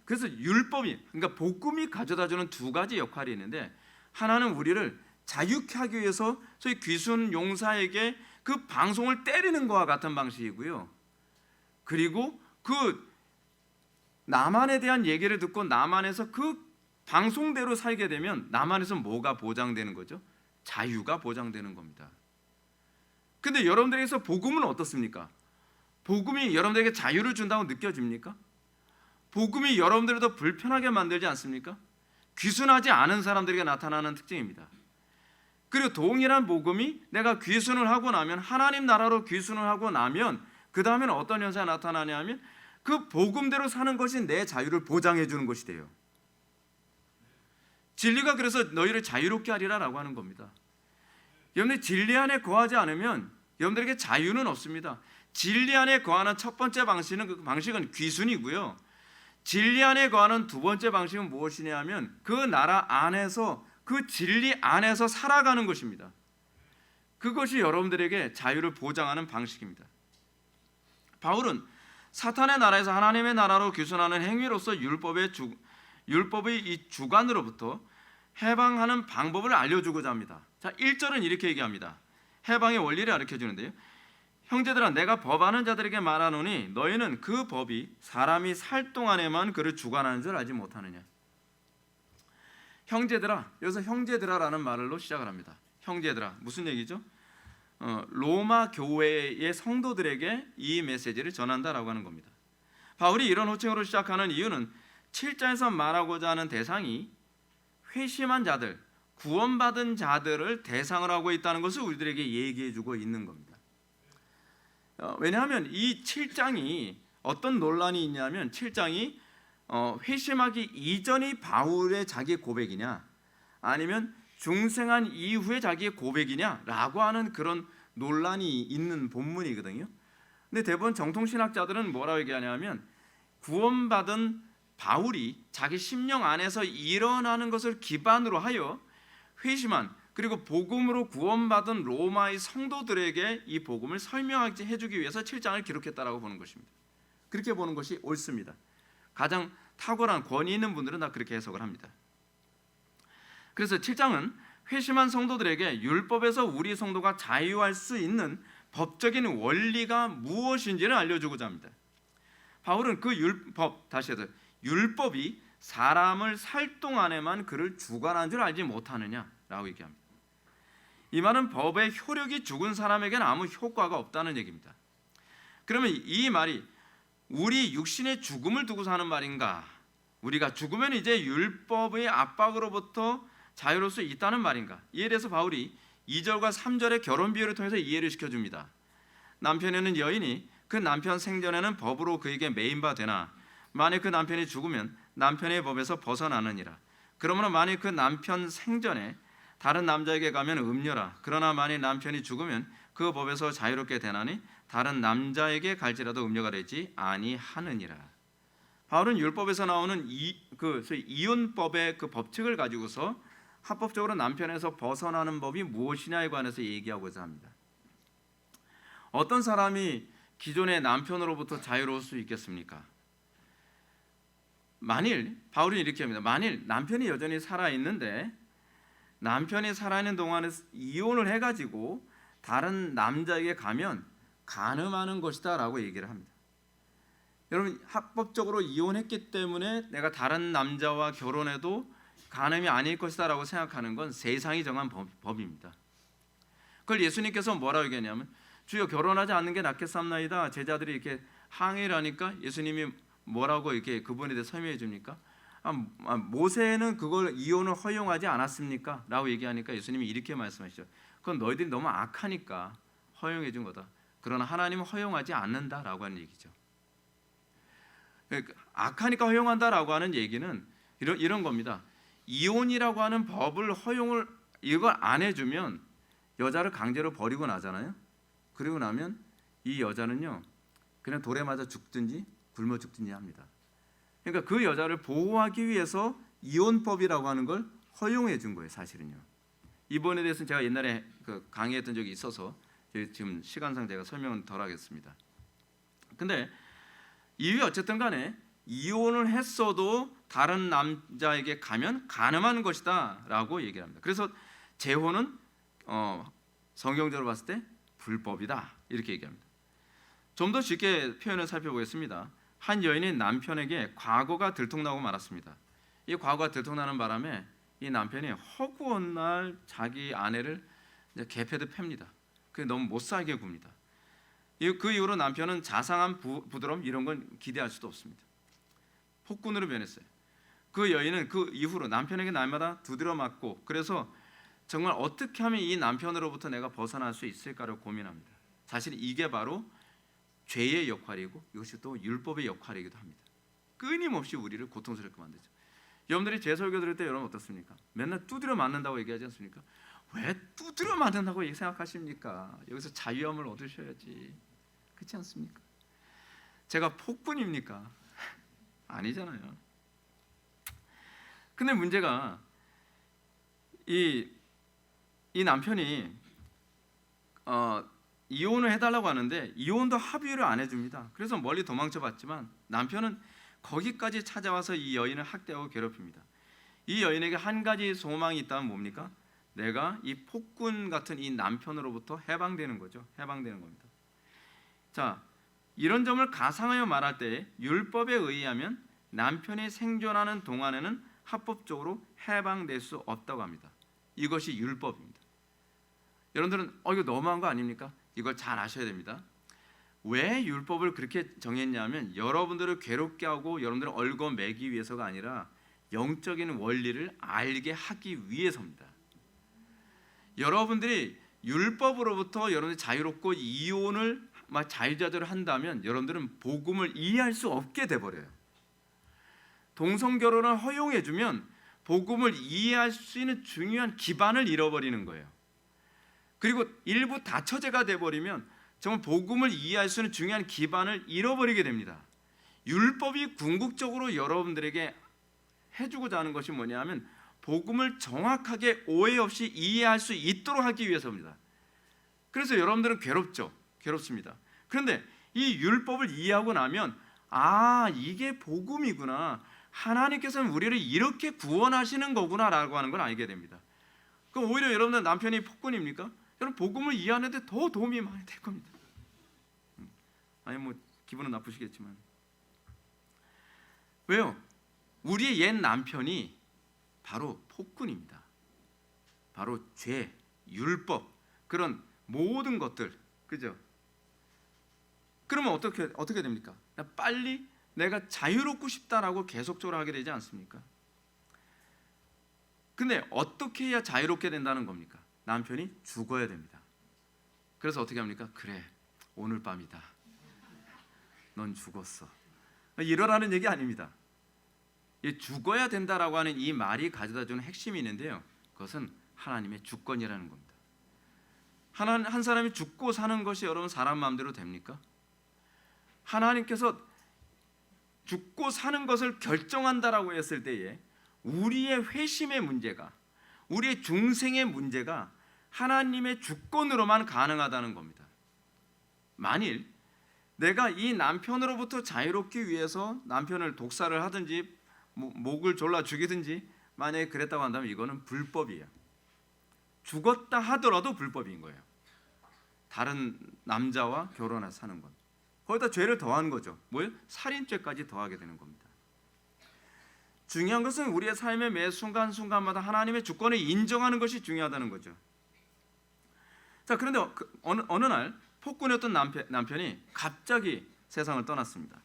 그래서 율법이, 그러니까 복음이 가져다주는 두 가지 역할이 있는데, 하나는 우리를 자유케 하기 위해서 소위 귀순 용사에게 그 방송을 때리는 것과 같은 방식이고요. 그리고 그 남한에 대한 얘기를 듣고 남한에서 그 방송대로 살게 되면 남한에서 뭐가 보장되는 거죠? 자유가 보장되는 겁니다. 근데 여러분들에게서 복음은 어떻습니까? 복음이 여러분들에게 자유를 준다고 느껴집니까? 복음이 여러분들을 더 불편하게 만들지 않습니까? 귀순하지 않은 사람들에게 나타나는 특징입니다. 그리고 동일한 복음이 내가 귀순을 하고 나면, 하나님 나라로 귀순을 하고 나면 그 다음에는 어떤 현상이 나타나냐면 그 복음대로 사는 것이 내 자유를 보장해 주는 것이 돼요. 진리가 그래서 너희를 자유롭게 하리라라고 하는 겁니다. 여러분들 진리 안에 거하지 않으면 여러분들에게 자유는 없습니다. 진리 안에 거하는 첫 번째 방식은 귀순이고요. 진리 안에 거하는 두 번째 방식은 무엇이냐 하면 그 나라 안에서, 그 진리 안에서 살아가는 것입니다. 그것이 여러분들에게 자유를 보장하는 방식입니다. 바울은 사탄의 나라에서 하나님의 나라로 귀순하는 행위로서 율법의 이 주관으로부터 해방하는 방법을 알려주고자 합니다. 자, 1절은 이렇게 얘기합니다. 해방의 원리를 가르쳐 주는데요. 형제들아, 내가 법하는 자들에게 말하노니 너희는 그 법이 사람이 살 동안에만 그를 주관하는 줄 알지 못하느냐. 형제들아, 여기서 형제들아라는 말로 시작을 합니다. 형제들아, 무슨 얘기죠? 로마 교회의 성도들에게 이 메시지를 전한다라고 하는 겁니다. 바울이 이런 호칭으로 시작하는 이유는 7장에서 말하고자 하는 대상이 회심한 자들, 구원받은 자들을 대상으로 하고 있다는 것을 우리들에게 얘기해주고 있는 겁니다. 왜냐하면 이 7장이 어떤 논란이 있냐면 7장이 회심하기 이전이 바울의 자기 고백이냐 아니면 중생한 이후의 자기의 고백이냐라고 하는 그런 논란이 있는 본문이거든요. 근데 대부분 정통신학자들은 뭐라고 얘기하냐면 구원받은 바울이 자기 심령 안에서 일어나는 것을 기반으로 하여 회심한, 그리고 복음으로 구원받은 로마의 성도들에게 이 복음을 설명하게 해주기 위해서 7장을 기록했다라고 보는 것입니다. 그렇게 보는 것이 옳습니다. 가장 탁월한 권위 있는 분들은 다 그렇게 해석을 합니다. 그래서 7장은 회심한 성도들에게 율법에서 우리 성도가 자유할 수 있는 법적인 원리가 무엇인지를 알려주고자 합니다. 바울은 그 율법, 다시 해서 율법이 사람을 살 동안에만 그를 주관한 줄 알지 못하느냐라고 얘기합니다. 이 말은 법의 효력이 죽은 사람에게는 아무 효과가 없다는 얘기입니다. 그러면 이 말이 우리 육신의 죽음을 두고 사는 말인가? 우리가 죽으면 이제 율법의 압박으로부터 자유로울 수 있다는 말인가? 이에 대해서 바울이 2절과 3절의 결혼 비유를 통해서 이해를 시켜줍니다. 남편에는 여인이 그 남편 생전에는 법으로 그에게 매인 바 되나 만일 그 남편이 죽으면 남편의 법에서 벗어나느니라. 그러므로 만일 그 남편 생전에 다른 남자에게 가면 음녀라. 그러나 만일 남편이 죽으면 그 법에서 자유롭게 되나니 다른 남자에게 갈지라도 음녀가 되지 아니하느니라. 바울은 율법에서 나오는 이혼법의 그 법칙을 가지고서 합법적으로 남편에서 벗어나는 법이 무엇이냐에 관해서 얘기하고자 합니다. 어떤 사람이 기존의 남편으로부터 자유로울 수 있겠습니까? 만일 바울은 이렇게 합니다. 만일 남편이 여전히 살아있는데 남편이 살아있는 동안에 이혼을 해가지고 다른 남자에게 가면 간음하는 것이다 라고 얘기를 합니다. 여러분, 합법적으로 이혼했기 때문에 내가 다른 남자와 결혼해도 간음이 아닐 것이다 라고 생각하는 건 세상이 정한 법입니다. 그걸 예수님께서 뭐라고 얘기하냐면 주여 결혼하지 않는 게 낫겠사옵나이다. 제자들이 이렇게 항의를 하니까 예수님이 뭐라고 이렇게 그분에 대해 설명해 줍니까? 모세는 그걸 이혼을 허용하지 않았습니까? 라고 얘기하니까 예수님이 이렇게 말씀하시죠. 그건 너희들이 너무 악하니까 허용해 준 거다. 그러나 하나님은 허용하지 않는다라고 하는 얘기죠. 악하니까 허용한다라고 하는 얘기는 이런 겁니다. 이혼이라고 하는 법을 허용을 이걸 안 해주면 여자를 강제로 버리고 나잖아요. 그리고 나면 이 여자는요 그냥 돌에 맞아 죽든지 굶어 죽든지 합니다. 그러니까 그 여자를 보호하기 위해서 이혼법이라고 하는 걸 허용해 준 거예요. 사실은요. 이번에 대해서는 제가 옛날에 강의했던 적이 있어서 지금 시간상 제가 설명은 덜 하겠습니다. 근데 이후에 어쨌든 간에 이혼을 했어도 다른 남자에게 가면 간음하는 것이다 라고 얘기를 합니다. 그래서 재혼은 성경적으로 봤을 때 불법이다 이렇게 얘기합니다. 좀 더 쉽게 표현을 살펴보겠습니다. 한 여인이 남편에게 과거가 들통나고 말았습니다. 이 과거가 들통나는 바람에 이 남편이 허구한 날 자기 아내를 이제 개패듯 팹니다. 그게 너무 못 살게 굽니다. 그 이후로 남편은 자상한 부드러움 이런 건 기대할 수도 없습니다. 폭군으로 변했어요. 그 여인은 그 이후로 남편에게 날마다 두드려 맞고, 그래서 정말 어떻게 하면 이 남편으로부터 내가 벗어날 수 있을까를 고민합니다. 사실 이게 바로 죄의 역할이고 이것이 또 율법의 역할이기도 합니다. 끊임없이 우리를 고통스럽게 만들죠. 여러분들이 제 설교 들을 때 여러분 어떻습니까? 맨날 두드려 맞는다고 얘기하지 않습니까? 왜 두드려 맞는다고 생각하십니까? 여기서 자유함을 얻으셔야지. 그렇지 않습니까? 제가 폭군입니까? 아니잖아요. 근데 문제가 이 남편이 이혼을 해달라고 하는데 이혼도 합의를 안 해줍니다. 그래서 멀리 도망쳐봤지만 남편은 거기까지 찾아와서 이 여인을 학대하고 괴롭힙니다. 이 여인에게 한 가지 소망이 있다면 뭡니까? 내가 이 폭군 같은 이 남편으로부터 해방되는 거죠. 해방되는 겁니다. 자, 이런 점을 가상하여 말할 때 율법에 의하면 남편이 생존하는 동안에는 합법적으로 해방될 수 없다고 합니다. 이것이 율법입니다. 여러분들은 이거 너무한 거 아닙니까? 이걸 잘 아셔야 됩니다. 왜 율법을 그렇게 정했냐면 여러분들을 괴롭게 하고 여러분들을 얽어매기 위해서가 아니라 영적인 원리를 알게 하기 위해서입니다. 여러분들이 율법으로부터 여러분들이 자유롭고 이혼을 자유자재로 한다면 여러분들은 복음을 이해할 수 없게 돼버려요. 동성결혼을 허용해주면 복음을 이해할 수 있는 중요한 기반을 잃어버리는 거예요. 그리고 일부 다처제가 돼버리면 정말 복음을 이해할 수 있는 중요한 기반을 잃어버리게 됩니다. 율법이 궁극적으로 여러분들에게 해주고자 하는 것이 뭐냐면 복음을 정확하게 오해 없이 이해할 수 있도록 하기 위해서입니다. 그래서 여러분들은 괴롭습니다. 그런데 이 율법을 이해하고 나면 이게 복음이구나, 하나님께서는 우리를 이렇게 구원하시는 거구나라고 하는 걸 알게 됩니다. 그럼 오히려 여러분들 남편이 폭군입니까? 여러분 복음을 이해하는데 더 도움이 많이 될 겁니다. 기분은 나쁘시겠지만 왜요? 우리의 옛 남편이 바로 폭군입니다. 바로 죄, 율법, 그런 모든 것들, 그죠? 그러면 어떻게 됩니까? 빨리 내가 자유롭고 싶다라고 계속적으로 하게 되지 않습니까? 근데 어떻게 해야 자유롭게 된다는 겁니까? 남편이 죽어야 됩니다. 그래서 어떻게 합니까? 그래, 오늘 밤이다. 넌 죽었어. 이러라는 얘기 아닙니다. 죽어야 된다라고 하는 이 말이 가져다주는 핵심이 있는데요. 그것은 하나님의 주권이라는 겁니다. 한 사람이 죽고 사는 것이 여러분 사람 마음대로 됩니까? 하나님께서 죽고 사는 것을 결정한다라고 했을 때에 우리의 회심의 문제가, 우리의 중생의 문제가 하나님의 주권으로만 가능하다는 겁니다. 만일 내가 이 남편으로부터 자유롭기 위해서 남편을 독살을 하든지 목을 졸라 죽이든지 만약에 그랬다고 한다면 이거는 불법이에요. 죽었다 하더라도 불법인 거예요. 다른 남자와 결혼해서 사는 건 거기다 죄를 더한 거죠. 뭐예요? 살인죄까지 더하게 되는 겁니다. 중요한 것은 우리의 삶의 매 순간순간마다 하나님의 주권을 인정하는 것이 중요하다는 거죠. 자, 그런데 어느 날 폭군이었던 남편이 갑자기 세상을 떠났습니다.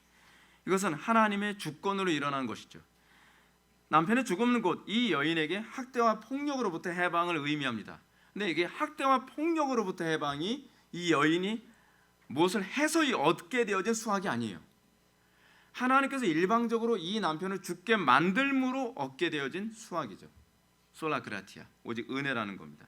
이것은 하나님의 주권으로 일어난 것이죠. 남편의 죽음은 곧 이 여인에게 학대와 폭력으로부터 해방을 의미합니다. 근데 이게 학대와 폭력으로부터 해방이 이 여인이 무엇을 해서 얻게 되어진 수확이 아니에요. 하나님께서 일방적으로 이 남편을 죽게 만들므로 얻게 되어진 수확이죠. 솔라 그라티아, 오직 은혜라는 겁니다.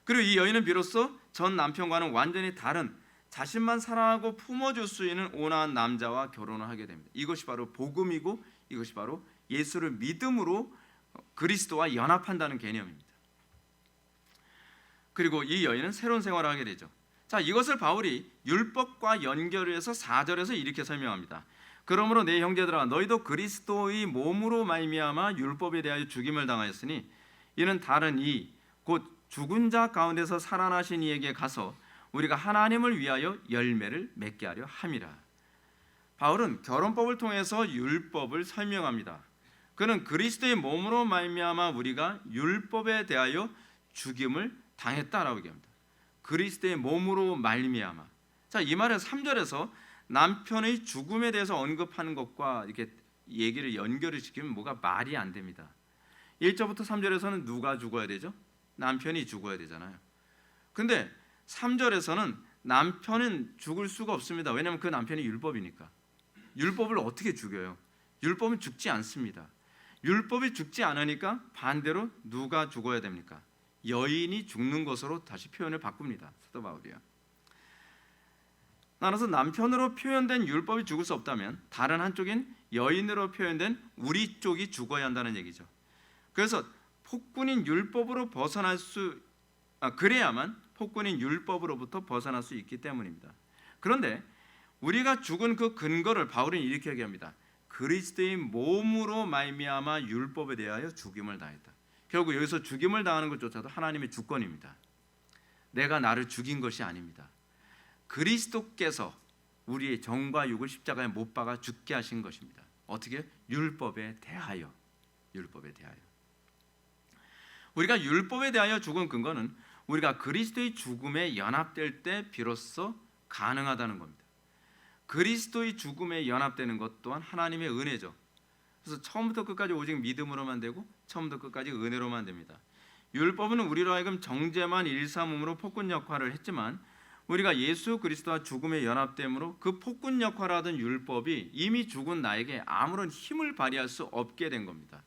그리고 이 여인은 비로소 전 남편과는 완전히 다른 자신만 사랑하고 품어줄 수 있는 온화한 남자와 결혼을 하게 됩니다. 이것이 바로 복음이고 이것이 바로 예수를 믿음으로 그리스도와 연합한다는 개념입니다. 그리고 이 여인은 새로운 생활을 하게 되죠. 자, 이것을 바울이 율법과 연결해서 4절에서 이렇게 설명합니다. 그러므로 내 형제들아, 너희도 그리스도의 몸으로 말미암아 율법에 대하여 죽임을 당하였으니 이는 다른 이 곧 죽은 자 가운데서 살아나신 이에게 가서 우리가 하나님을 위하여 열매를 맺게 하려 함이라. 바울은 결혼법을 통해서 율법을 설명합니다. 그는 그리스도의 몸으로 말미암아 우리가 율법에 대하여 죽임을 당했다라고 얘기합니다. 그리스도의 몸으로 말미암아. 자, 이 말은 3절에서 남편의 죽음에 대해서 언급하는 것과 이렇게 얘기를 연결을 시키면 뭐가 말이 안 됩니다. 1절부터 3절에서는 누가 죽어야 되죠? 남편이 죽어야 되잖아요. 근데 3절에서는 남편은 죽을 수가 없습니다. 왜냐하면 그 남편이 율법이니까. 율법을 어떻게 죽여요? 율법은 죽지 않습니다. 율법이 죽지 않으니까 반대로 누가 죽어야 됩니까? 여인이 죽는 것으로 다시 표현을 바꿉니다. 사도 바울이요. 따라서 남편으로 표현된 율법이 죽을 수 없다면 다른 한쪽인 여인으로 표현된 우리 쪽이 죽어야 한다는 얘기죠. 그래서 폭군인 율법으로 그래야만 폭군인 율법으로부터 벗어날 수 있기 때문입니다. 그런데 우리가 죽은 그 근거를 바울은 이렇게 얘기합니다. 그리스도의 몸으로 말미암아 율법에 대하여 죽임을 당했다. 결국 여기서 죽임을 당하는 것조차도 하나님의 주권입니다. 내가 나를 죽인 것이 아닙니다. 그리스도께서 우리의 정과 육을 십자가에 못 박아 죽게 하신 것입니다. 어떻게? 율법에 대하여. 율법에 대하여. 우리가 율법에 대하여 죽은 근거는 우리가 그리스도의 죽음에 연합될 때 비로소 가능하다는 겁니다. 그리스도의 죽음에 연합되는 것 또한 하나님의 은혜죠. 그래서 처음부터 끝까지 오직 믿음으로만 되고 처음부터 끝까지 은혜로만 됩니다. 율법은 우리로 하여금 정죄만 일삼음으로 폭군 역할을 했지만 우리가 예수 그리스도와 죽음에 연합됨으로 그 폭군 역할을 하던 율법이 이미 죽은 나에게 아무런 힘을 발휘할 수 없게 된 겁니다.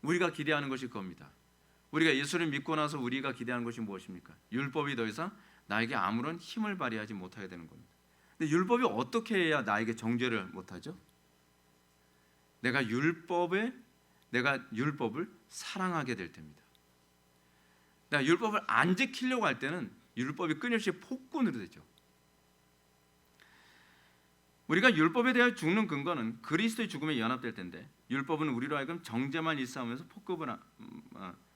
우리가 기대하는 것이 그겁니다. 우리가 예수를 믿고 나서 우리가 기대하는 것이 무엇입니까? 율법이 더 이상 나에게 아무런 힘을 발휘하지 못하게 되는 겁니다. 근데 율법이 어떻게 해야 나에게 정죄를 못하죠? 내가 율법을 사랑하게 될 때입니다. 내가 율법을 안 지키려고 할 때는 율법이 끊임없이 폭군으로 되죠. 우리가 율법에 대하여 죽는 근거는 그리스도의 죽음에 연합될 텐데 율법은 우리로 하여금 정죄만 일삼으면서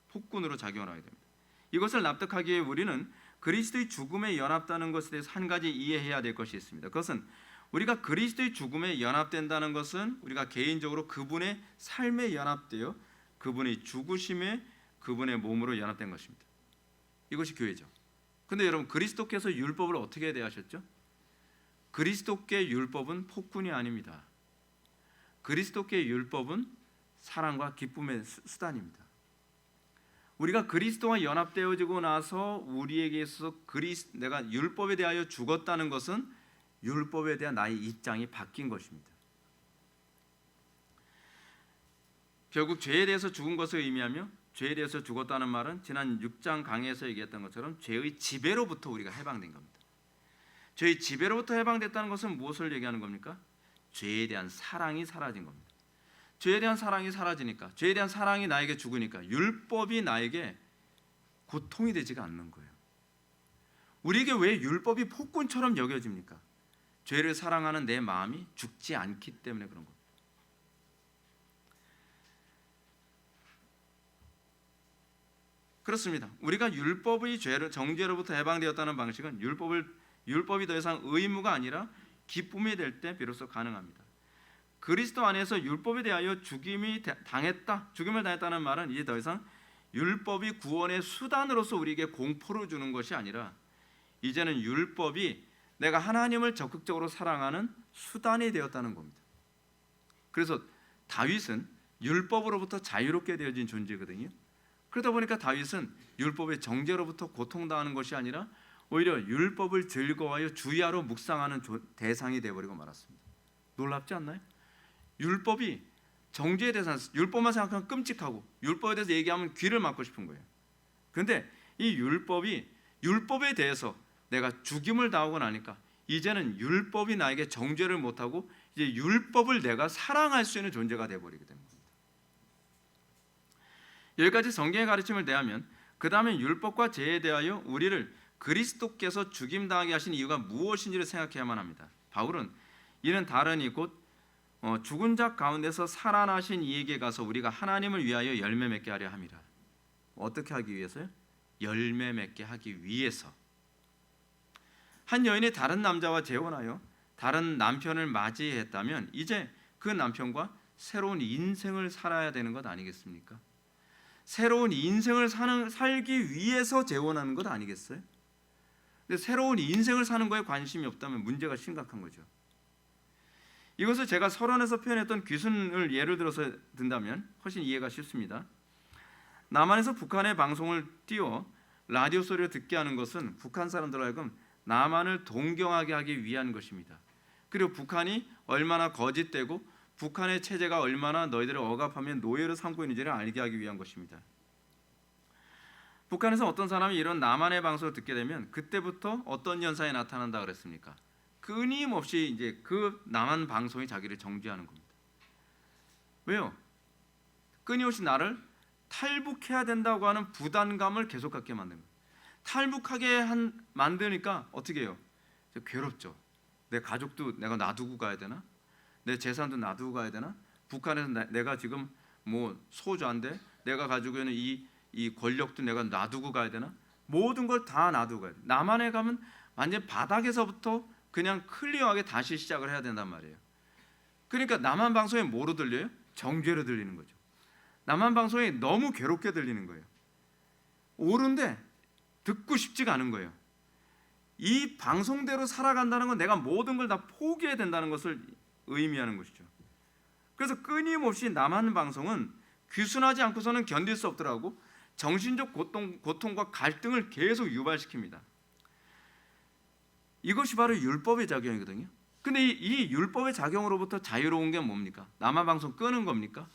폭군으로 작용을 하게 됩니다. 이것을 납득하기 위해 우리는 그리스도의 죽음에 연합되는 것에 대해서 한 가지 이해해야 될 것이 있습니다. 그것은 우리가 그리스도의 죽음에 연합된다는 것은 우리가 개인적으로 그분의 삶에 연합되어 그분의 죽으심에 그분의 몸으로 연합된 것입니다. 이것이 교회죠. 근데 여러분 그리스도께서 율법을 어떻게 대하셨죠? 그리스도께 율법은 폭군이 아닙니다. 그리스도께 율법은 사랑과 기쁨의 수단입니다. 우리가 그리스도와 연합되어지고 나서 우리에게 있어서 내가 율법에 대하여 죽었다는 것은 율법에 대한 나의 입장이 바뀐 것입니다. 결국 죄에 대해서 죽은 것을 의미하며 죄에 대해서 죽었다는 말은 지난 6장 강의에서 얘기했던 것처럼 죄의 지배로부터 우리가 해방된 겁니다. 죄의 지배로부터 해방됐다는 것은 무엇을 얘기하는 겁니까? 죄에 대한 사랑이 사라진 겁니다. 죄에 대한 사랑이 사라지니까, 죄에 대한 사랑이 나에게 죽으니까 율법이 나에게 고통이 되지가 않는 거예요. 우리에게 왜 율법이 폭군처럼 여겨집니까? 죄를 사랑하는 내 마음이 죽지 않기 때문에 그런 겁니다. 그렇습니다. 우리가 율법의 정죄로부터 해방되었다는 방식은 율법이 더 이상 의무가 아니라 기쁨이 될 때 비로소 가능합니다. 그리스도 안에서 율법에 대하여 죽임을 당했다는 말은 이제 더 이상 율법이 구원의 수단으로서 우리에게 공포를 주는 것이 아니라 이제는 율법이 내가 하나님을 적극적으로 사랑하는 수단이 되었다는 겁니다. 그래서 다윗은 율법으로부터 자유롭게 되어진 존재거든요. 그러다 보니까 다윗은 율법의 정죄로부터 고통당하는 것이 아니라 오히려 율법을 즐거워하여 주야로 묵상하는 대상이 되어버리고 말았습니다. 놀랍지 않나요? 율법이 정죄에 대해서 율법만 생각하면 끔찍하고 율법에 대해서 얘기하면 귀를 막고 싶은 거예요. 그런데 이 율법에 대해서 내가 죽임을 당하고 나니까 이제는 율법이 나에게 정죄를 못하고 이제 율법을 내가 사랑할 수 있는 존재가 되어버리게 됩니다. 여기까지 성경의 가르침을 대하면 그 다음에 율법과 죄에 대하여 우리를 그리스도께서 죽임당하게 하신 이유가 무엇인지를 생각해야만 합니다. 바울은 이는 다르니 곧 죽은 자 가운데서 살아나신 이에게 가서 우리가 하나님을 위하여 열매 맺게 하려 함이라. 어떻게 하기 위해서요? 열매 맺게 하기 위해서. 한 여인이 다른 남자와 재혼하여 다른 남편을 맞이했다면 이제 그 남편과 새로운 인생을 살아야 되는 것 아니겠습니까? 새로운 인생을 살기 위해서 재혼하는 것 아니겠어요? 근데 새로운 인생을 사는 거에 관심이 없다면 문제가 심각한 거죠. 이것을 제가 서론에서 표현했던 귀순을 예를 들어서 든다면 훨씬 이해가 쉽습니다. 남한에서 북한의 방송을 띄워 라디오 소리를 듣게 하는 것은 북한 사람들 하여금 남한을 동경하게 하기 위한 것입니다. 그리고 북한이 얼마나 거짓되고 북한의 체제가 얼마나 너희들을 억압하며 노예로 삼고 있는지를 알게 하기 위한 것입니다. 북한에서 어떤 사람이 이런 남한의 방송을 듣게 되면 그때부터 어떤 현상이 나타난다 그랬습니까? 끊임없이 이제 그 남한 방송이 자기를 정죄하는 겁니다. 왜요? 끊임없이 나를 탈북해야 된다고 하는 부담감을 계속 갖게 만듭니다. 탈북하게 만드니까 어떻게 해요? 괴롭죠. 내 가족도 내가 놔두고 가야 되나? 내 재산도 놔두고 가야 되나? 북한에서 내가 지금 뭐 소유자인데 내가 가지고 있는 이 권력도 내가 놔두고 가야 되나? 모든 걸 다 놔두고 가야 돼. 남한에 가면 완전 바닥에서부터 그냥 클리어하게 다시 시작을 해야 된단 말이에요. 그러니까 남한 방송이 뭐로 들려요? 정죄로 들리는 거죠. 남한 방송이 너무 괴롭게 들리는 거예요. 옳은데 듣고 싶지가 않은 거예요. 이 방송대로 살아간다는 건 내가 모든 걸 다 포기해야 된다는 것을 의미하는 것이죠. 그래서 끊임없이 남한 방송은 귀순하지 않고서는 견딜 수 없더라고 정신적 고통과 갈등을 계속 유발시킵니다. 이것이 바로 율법의 작용이거든요. 근데 이 율법의 작용으로부터 자유로운 게 뭡니까? 남한 방송 끄는 겁니까?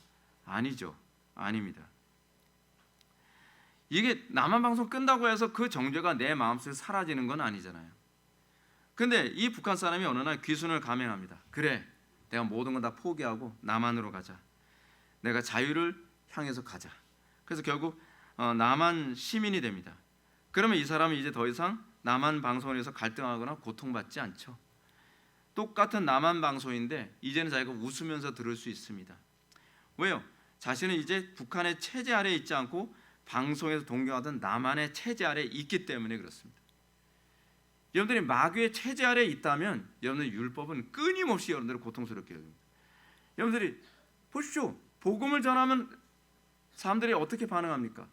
아니죠. 아닙니다. 이게 남한 방송 끈다고 해서 그 정죄가 내 마음속에 사라지는 건 아니잖아요. 근데 이 북한 사람이 어느 날 귀순을 감행합니다. 그래, 내가 모든 건 다 포기하고 남한으로 가자. 내가 자유를 향해서 가자. 그래서 결국 남한 시민이 됩니다. 그러면 이 사람이 이제 더 이상 남한 방송을 위해서 갈등하거나 고통받지 않죠. 똑같은 남한 방송인데 이제는 자기가 웃으면서 들을 수 있습니다. 왜요? 자신은 이제 북한의 체제 아래에 있지 않고 방송에서 동경하던 남한의 체제 아래에 있기 때문에 그렇습니다. 여러분들이 마귀의 체제 아래에 있다면 여러분들 율법은 끊임없이 여러분들을 고통스럽게 합니다. 여러분들이 보십시오. 복음을 전하면 사람들이 어떻게 반응합니까?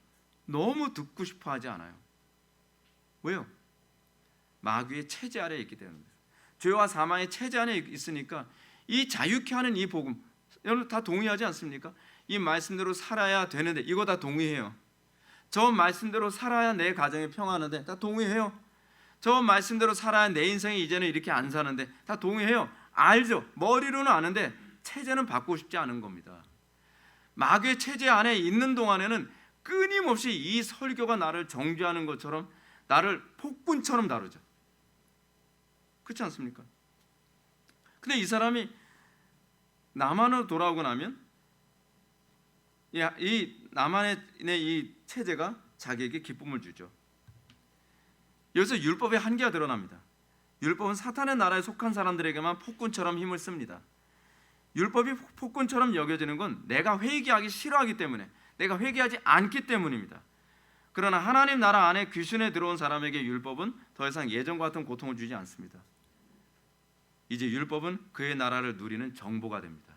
너무 듣고 싶어 하지 않아요. 왜요? 마귀의 체제 아래에 있기 때문입니다. 죄와 사망의 체제 안에 있으니까 이 자유케 하는 이 복음 여러분 다 동의하지 않습니까? 이 말씀대로 살아야 되는데 이거 다 동의해요. 저 말씀대로 살아야 내 가정이 평안한데 다 동의해요. 저 말씀대로 살아야 내 인생이 이제는 이렇게 안 사는데 다 동의해요. 알죠. 머리로는 아는데 체제는 바꾸고 싶지 않은 겁니다. 마귀의 체제 안에 있는 동안에는 끊임없이 이 설교가 나를 정죄하는 것처럼 나를 폭군처럼 다루죠. 그렇지 않습니까? 근데 이 사람이 남한으로 돌아오고 나면 이 남한의 이 체제가 자기에게 기쁨을 주죠. 여기서 율법의 한계가 드러납니다. 율법은 사탄의 나라에 속한 사람들에게만 폭군처럼 힘을 씁니다. 율법이 폭군처럼 여겨지는 건 내가 회개하기 싫어하기 때문에, 내가 회개하지 않기 때문입니다. 그러나 하나님 나라 안에 귀순에 들어온 사람에게 율법은 더 이상 예전과 같은 고통을 주지 않습니다. 이제 율법은 그의 나라를 누리는 정보가 됩니다.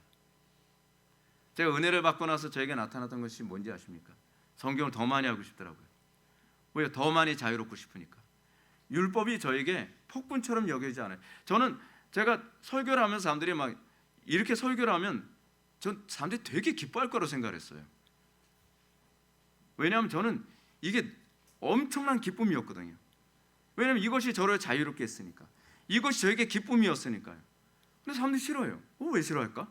제가 은혜를 받고 나서 저에게 나타났던 것이 뭔지 아십니까? 성경을 더 많이 알고 싶더라고요. 왜? 더 많이 자유롭고 싶으니까. 율법이 저에게 폭군처럼 여겨지지 않아요. 저는 제가 설교를 하면서 사람들이 막 이렇게 설교를 하면 전 사람들이 되게 기뻐할 거라고 생각했어요. 왜냐하면 저는 이게 엄청난 기쁨이었거든요. 왜냐하면 이것이 저를 자유롭게 했으니까. 이것이 저에게 기쁨이었으니까요. 근데 사람들이 싫어해요. 왜 싫어할까?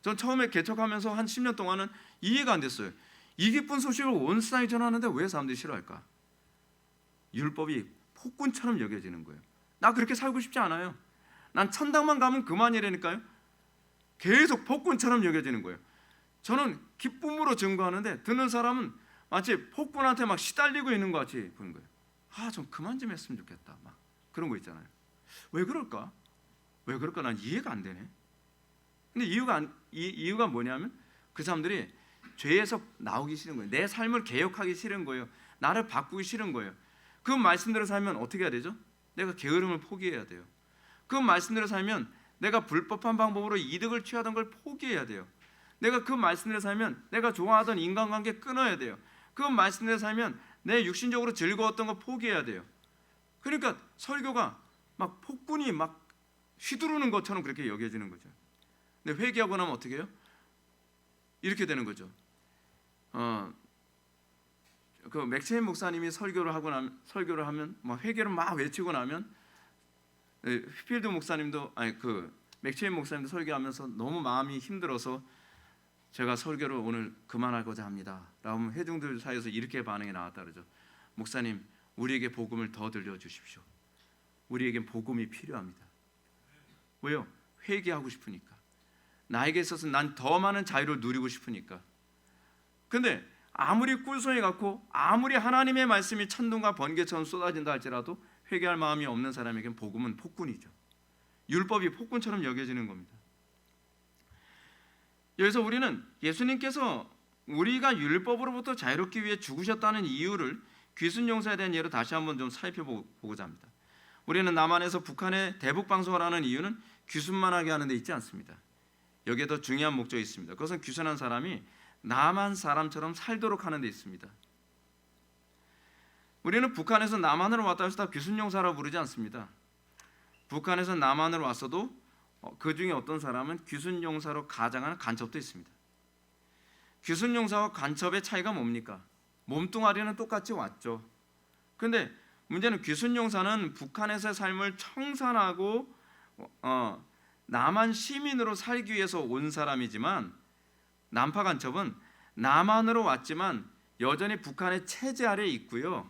전 처음에 개척하면서 한 10년 동안은 이해가 안 됐어요. 이 기쁜 소식을 온 세상에 전하는데 왜 사람들이 싫어할까? 율법이 폭군처럼 여겨지는 거예요. 나 그렇게 살고 싶지 않아요. 난 천당만 가면 그만이라니까요. 계속 폭군처럼 여겨지는 거예요. 저는 기쁨으로 증거하는데 듣는 사람은 마치 폭군한테 막 시달리고 있는 것 같이 보는 거예요. 좀 그만 좀 했으면 좋겠다. 막 그런 거 있잖아요. 왜 그럴까? 왜 그럴까? 난 이해가 안 되네. 근데 이유가 뭐냐면 그 사람들이 죄에서 나오기 싫은 거예요. 내 삶을 개혁하기 싫은 거예요. 나를 바꾸기 싫은 거예요. 그 말씀대로 살면 어떻게 해야 되죠? 내가 게으름을 포기해야 돼요. 그 말씀대로 살면 내가 불법한 방법으로 이득을 취하던 걸 포기해야 돼요. 내가 그 말씀대로 살면 내가 좋아하던 인간관계 끊어야 돼요. 그 말씀대로 살면 내 육신적으로 즐거웠던 거 포기해야 돼요. 그러니까 설교가 막 폭군이 막 휘두르는 것처럼 그렇게 여겨지는 거죠. 근데 회개하고 나면 어떻게 해요? 이렇게 되는 거죠. 그 맥체인 목사님이 설교를 하면 막 회개를 막 외치고 나면 휘필드 목사님도 맥체인 목사님도 설교하면서 너무 마음이 힘들어서 제가 설교를 오늘 그만하고자 합니다. 라고 회중들 사이에서 이렇게 반응이 나왔다 그러죠. 목사님, 우리에게 복음을 더 들려주십시오. 우리에겐 복음이 필요합니다. 왜요? 회개하고 싶으니까. 나에게 있어서 난 더 많은 자유를 누리고 싶으니까. 근데 아무리 꿀송이 같고 아무리 하나님의 말씀이 천둥과 번개처럼 쏟아진다 할지라도 회개할 마음이 없는 사람에겐 복음은 폭군이죠. 율법이 폭군처럼 여겨지는 겁니다. 여기서 우리는 예수님께서 우리가 율법으로부터 자유롭기 위해 죽으셨다는 이유를 귀순용사에 대한 예로 다시 한번 좀 살펴보고자 합니다. 우리는 남한에서 북한에 대북 방송을 하는 이유는 귀순만 하게 하는 데 있지 않습니다. 여기에 더 중요한 목적이 있습니다. 그것은 귀순한 사람이 남한 사람처럼 살도록 하는 데 있습니다. 우리는 북한에서 남한으로 왔다 해서 다 귀순용사라고 부르지 않습니다. 북한에서 남한으로 왔어도 그 중에 어떤 사람은 귀순용사로 가장하는 간첩도 있습니다. 귀순용사와 간첩의 차이가 뭡니까? 몸뚱아리는 똑같이 왔죠. 그런데 문제는 귀순용사는 북한에서의 삶을 청산하고 남한 시민으로 살기 위해서 온 사람이지만, 남파 간첩은 남한으로 왔지만 여전히 북한의 체제 아래에 있고요.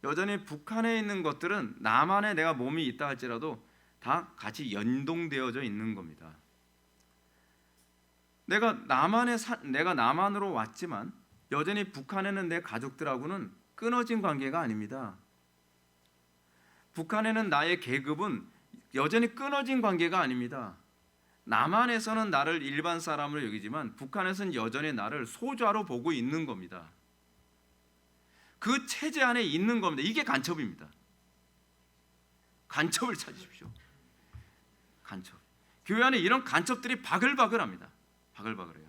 여전히 북한에 있는 것들은 남한에 내가 몸이 있다 할지라도 다 같이 연동되어져 있는 겁니다. 내가 남한으로 왔지만 여전히 북한에는 내 가족들하고는 끊어진 관계가 아닙니다. 북한에는 나의 계급은 여전히 끊어진 관계가 아닙니다. 남한에서는 나를 일반 사람으로 여기지만 북한에서는 여전히 나를 소자로 보고 있는 겁니다. 그 체제 안에 있는 겁니다. 이게 간첩입니다. 간첩을 찾으십시오. 간첩. 교회 안에 이런 간첩들이 바글바글합니다. 바글바글해요.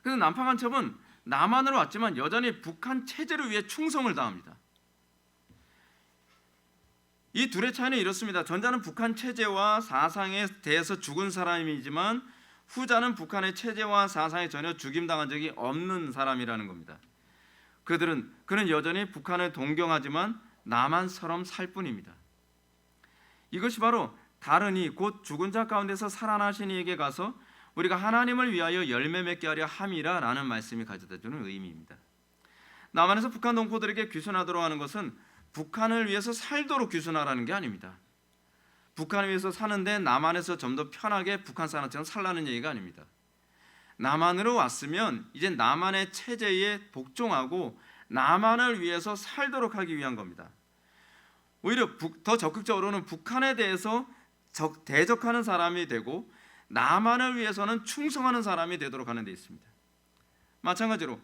그래서 남파 간첩은 남한으로 왔지만 여전히 북한 체제를 위해 충성을 다합니다. 이 둘의 차이는 이렇습니다. 전자는 북한 체제와 사상에 대해서 죽은 사람이지만 후자는 북한의 체제와 사상에 전혀 죽임당한 적이 없는 사람이라는 겁니다. 그는 여전히 북한을 동경하지만 남한처럼 살 뿐입니다. 이것이 바로 다른 이 곧 죽은 자 가운데서 살아나신 이에게 가서 우리가 하나님을 위하여 열매 맺게 하려 함이라라는 말씀이 가져다주는 의미입니다. 남한에서 북한 동포들에게 귀순하도록 하는 것은 북한을 위해서 살도록 귀순하라는 게 아닙니다. 북한을 위해서 사는데 남한에서 좀 더 편하게 북한 사람처럼 살라는 얘기가 아닙니다. 남한으로 왔으면 이제 남한의 체제에 복종하고 남한을 위해서 살도록 하기 위한 겁니다. 오히려 더 적극적으로는 북한에 대해서 대적하는 사람이 되고 남한을 위해서는 충성하는 사람이 되도록 하는 데 있습니다. 마찬가지로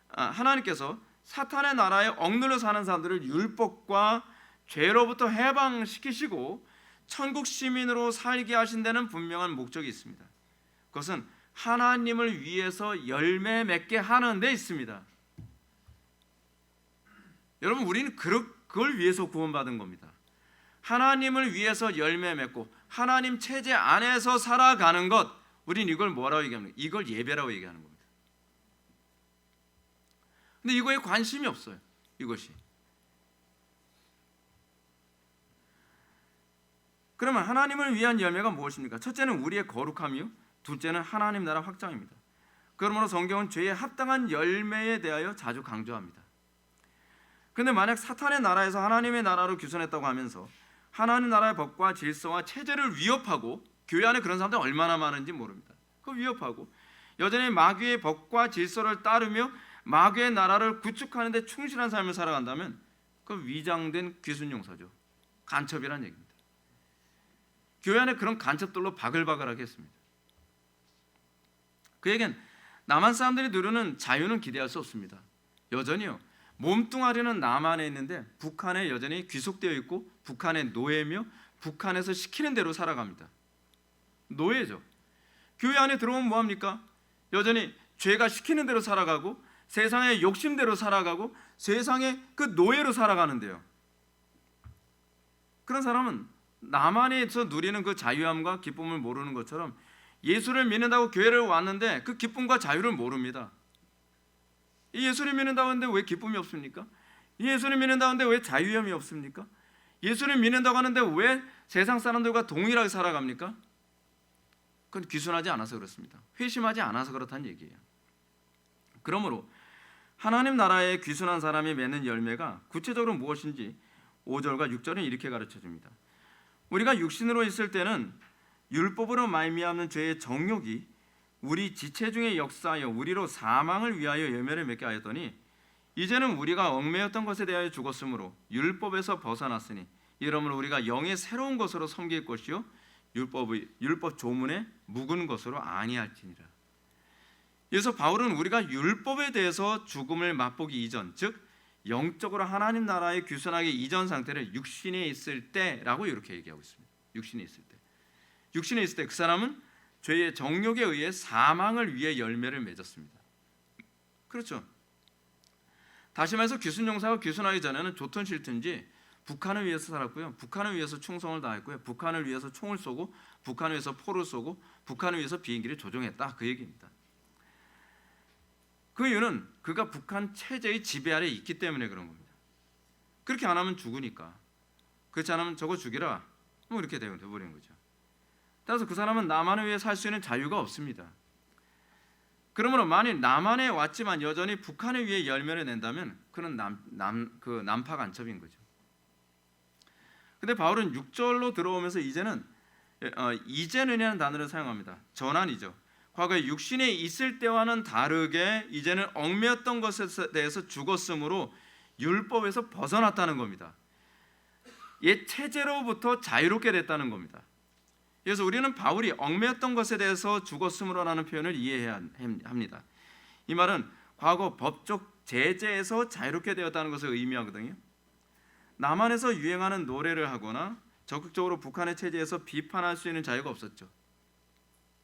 하나님께서 사탄의 나라에 억눌려 사는 사람들을 율법과 죄로부터 해방시키시고 천국 시민으로 살게 하신 데는 분명한 목적이 있습니다. 그것은 하나님을 위해서 열매 맺게 하는 데 있습니다. 여러분, 우리는 그걸 위해서 구원받은 겁니다. 하나님을 위해서 열매 맺고 하나님 체제 안에서 살아가는 것, 우리는 이걸 뭐라고 얘기합니까? 이걸 예배라고 얘기하는 겁니다. 근데 이거에 관심이 없어요. 이것이. 그러면 하나님을 위한 열매가 무엇입니까? 첫째는 우리의 거룩함이요, 둘째는 하나님 나라 확장입니다. 그러므로 성경은 죄에 합당한 열매에 대하여 자주 강조합니다. 그런데 만약 사탄의 나라에서 하나님의 나라로 귀순했다고 하면서 하나님 나라의 법과 질서와 체제를 위협하고, 교회 안에 그런 사람들이 얼마나 많은지 모릅니다. 그 위협하고 여전히 마귀의 법과 질서를 따르며 마귀의 나라를 구축하는 데 충실한 삶을 살아간다면 그 위장된 귀순용사죠. 간첩이란 얘기입니다. 교회 안에 그런 간첩들로 바글바글하게 했습니다. 그에겐 남한 사람들이 누리는 자유는 기대할 수 없습니다. 여전히요, 몸뚱아리는 남한에 있는데 북한에 여전히 귀속되어 있고 북한의 노예며 북한에서 시키는 대로 살아갑니다. 노예죠. 교회 안에 들어오면 뭐합니까? 여전히 죄가 시키는 대로 살아가고 세상의 욕심대로 살아가고 세상의 그 노예로 살아가는데요. 그런 사람은 나만에서 누리는 그 자유함과 기쁨을 모르는 것처럼 예수를 믿는다고 교회를 왔는데 그 기쁨과 자유를 모릅니다. 예수를 믿는다고 하는데 왜 기쁨이 없습니까? 예수를 믿는다고 하는데 왜 자유함이 없습니까? 예수를 믿는다고 하는데 왜 세상 사람들과 동일하게 살아갑니까? 그건 귀순하지 않아서 그렇습니다. 회심하지 않아서 그렇다는 얘기예요. 그러므로 하나님 나라에 귀순한 사람이 맺는 열매가 구체적으로 무엇인지 5절과 6절은 이렇게 가르쳐줍니다. 우리가 육신으로 있을 때는 율법으로 말미암는 죄의 정욕이 우리 지체 중에 역사하여 우리로 사망을 위하여 열매를 맺게 하였더니 이제는 우리가 얽매였던 것에 대하여 죽었으므로 율법에서 벗어났으니 이러므로 우리가 영의 새로운 것으로 섬길 것이요 율법 조문에 묵은 것으로 아니할지니라. 그래서 바울은 우리가 율법에 대해서 죽음을 맛보기 이전, 즉 영적으로 하나님 나라에 귀순하기 이전 상태를 육신에 있을 때라고 이렇게 얘기하고 있습니다. 육신에 있을 때 그 사람은 죄의 정욕에 의해 사망을 위해 열매를 맺었습니다. 그렇죠. 다시 말해서 귀순용사가 귀순하기 전에는 좋든 싫든지 북한을 위해서 살았고요. 북한을 위해서 충성을 다했고요. 북한을 위해서 총을 쏘고 북한을 위해서 포를 쏘고 북한을 위해서 비행기를 조종했다. 그 얘기입니다. 그 이유는 그가 북한 체제의 지배 아래 있기 때문에 그런 겁니다. 그렇게 안 하면 죽으니까. 그렇지 않으면 저거 죽이라. 뭐 이렇게 되어버리는 거죠. 따라서 그 사람은 남한을 위해 살 수 있는 자유가 없습니다. 그러므로 만일 남한에 왔지만 여전히 북한을 위해 열매를 낸다면 그는 남파 간첩인 거죠. 근데 바울은 6절로 들어오면서 이제는이라는 단어를 사용합니다. 전환이죠. 과거에 육신에 있을 때와는 다르게 이제는 얽매였던 것에 대해서 죽었으므로 율법에서 벗어났다는 겁니다. 옛 체제로부터 자유롭게 됐다는 겁니다. 그래서 우리는 바울이 얽매였던 것에 대해서 죽었으므로라는 표현을 이해해야 합니다. 이 말은 과거 법적 제재에서 자유롭게 되었다는 것을 의미하거든요. 남한에서 유행하는 노래를 하거나 적극적으로 북한의 체제에서 비판할 수 있는 자유가 없었죠.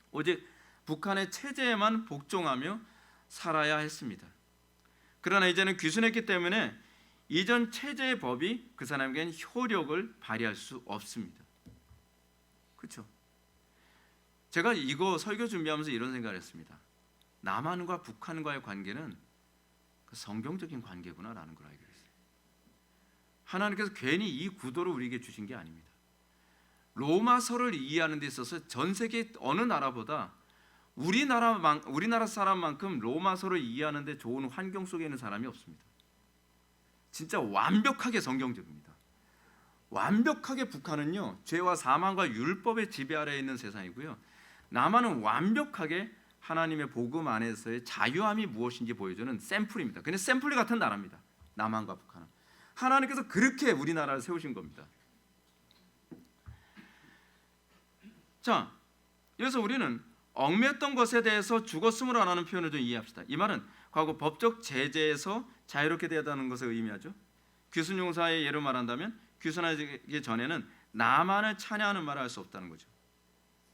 오직 북한의 체제에만 복종하며 살아야 했습니다. 그러나 이제는 귀순했기 때문에 이전 체제의 법이 그 사람에게는 효력을 발휘할 수 없습니다. 그렇죠? 제가 이거 설교 준비하면서 이런 생각을 했습니다. 남한과 북한과의 관계는 성경적인 관계구나라는 걸 알게 됐어요. 하나님께서 괜히 이 구도를 우리에게 주신 게 아닙니다. 로마서를 이해하는 데 있어서 전 세계 어느 나라보다 우리나라 사람만큼 로마서를 이해하는 데 좋은 환경 속에 있는 사람이 없습니다. 진짜 완벽하게 성경적입니다. 완벽하게 북한은요, 죄와 사망과 율법의 지배 아래에 있는 세상이고요. 남한은 완벽하게 하나님의 복음 안에서의 자유함이 무엇인지 보여주는 샘플입니다. 그냥 샘플 같은 나라입니다. 남한과 북한은. 하나님께서 그렇게 우리나라를 세우신 겁니다. 자, 그래서 우리는 얽매였던 것에 대해서 죽었음으로 하는 표현을 좀 이해합시다. 이 말은 과거 법적 제재에서 자유롭게 되었다는 것을 의미하죠. 귀순용사의 예로 말한다면 귀순하기 전에는 나만을 찬양하는 말을 할 수 없다는 거죠.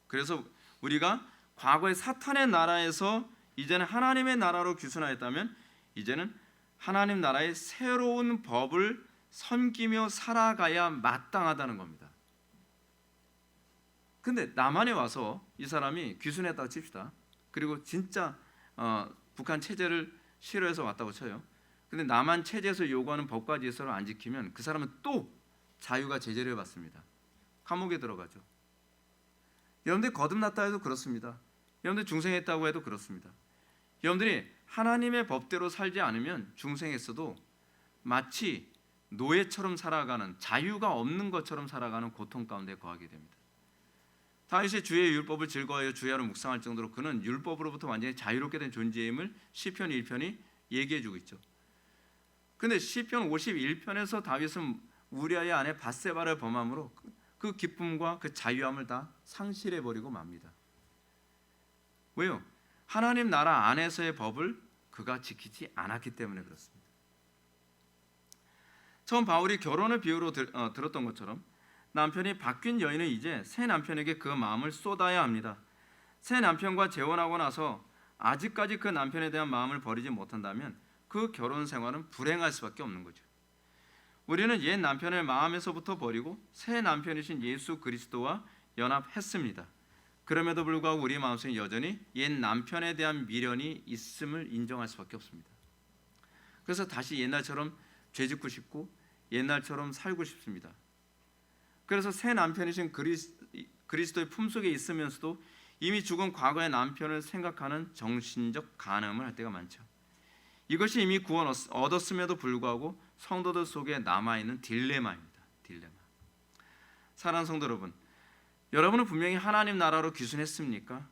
그래서 우리가 과거의 사탄의 나라에서 이제는 하나님의 나라로 귀순하였다면 이제는 하나님 나라의 새로운 법을 섬기며 살아가야 마땅하다는 겁니다. 근데 남한에 와서 이 사람이 귀순했다고 칩시다. 그리고 진짜 북한 체제를 싫어해서 왔다고 쳐요. 근데 남한 체제에서 요구하는 법과 질서를 안 지키면 그 사람은 또 자유가 제재를 받습니다. 감옥에 들어가죠. 여러분들이 거듭났다 해도 그렇습니다. 여러분들 중생했다고 해도 그렇습니다. 여러분들이 하나님의 법대로 살지 않으면 중생했어도 마치 노예처럼 살아가는, 자유가 없는 것처럼 살아가는 고통 가운데 거하게 됩니다. 다윗이 주의 율법을 즐거워하여 주야로 묵상할 정도로 그는 율법으로부터 완전히 자유롭게 된 존재임을 시편 1편이 얘기해주고 있죠. 근데 시편 51편에서 다윗은 우리아의 아내 밧세바를 범함으로 그 기쁨과 그 자유함을 다 상실해버리고 맙니다. 왜요? 하나님 나라 안에서의 법을 그가 지키지 않았기 때문에 그렇습니다. 처음 바울이 결혼을 비유로 들었던 것처럼 남편이 바뀐 여인은 이제 새 남편에게 그 마음을 쏟아야 합니다. 새 남편과 재혼하고 나서 아직까지 그 남편에 대한 마음을 버리지 못한다면 그 결혼 생활은 불행할 수밖에 없는 거죠. 우리는 옛 남편을 마음에서부터 버리고 새 남편이신 예수 그리스도와 연합했습니다. 그럼에도 불구하고 우리 마음속에 여전히 옛 남편에 대한 미련이 있음을 인정할 수밖에 없습니다. 그래서 다시 옛날처럼 죄짓고 싶고 옛날처럼 살고 싶습니다. 그래서 새 남편이신 그리스도의 품속에 있으면서도 이미 죽은 과거의 남편을 생각하는 정신적 간음을 할 때가 많죠. 이것이 이미 구원 얻었음에도 불구하고 성도들 속에 남아있는 딜레마입니다. 딜레마. 사랑하는 성도 여러분, 여러분은 분명히 하나님 나라로 귀순했습니까?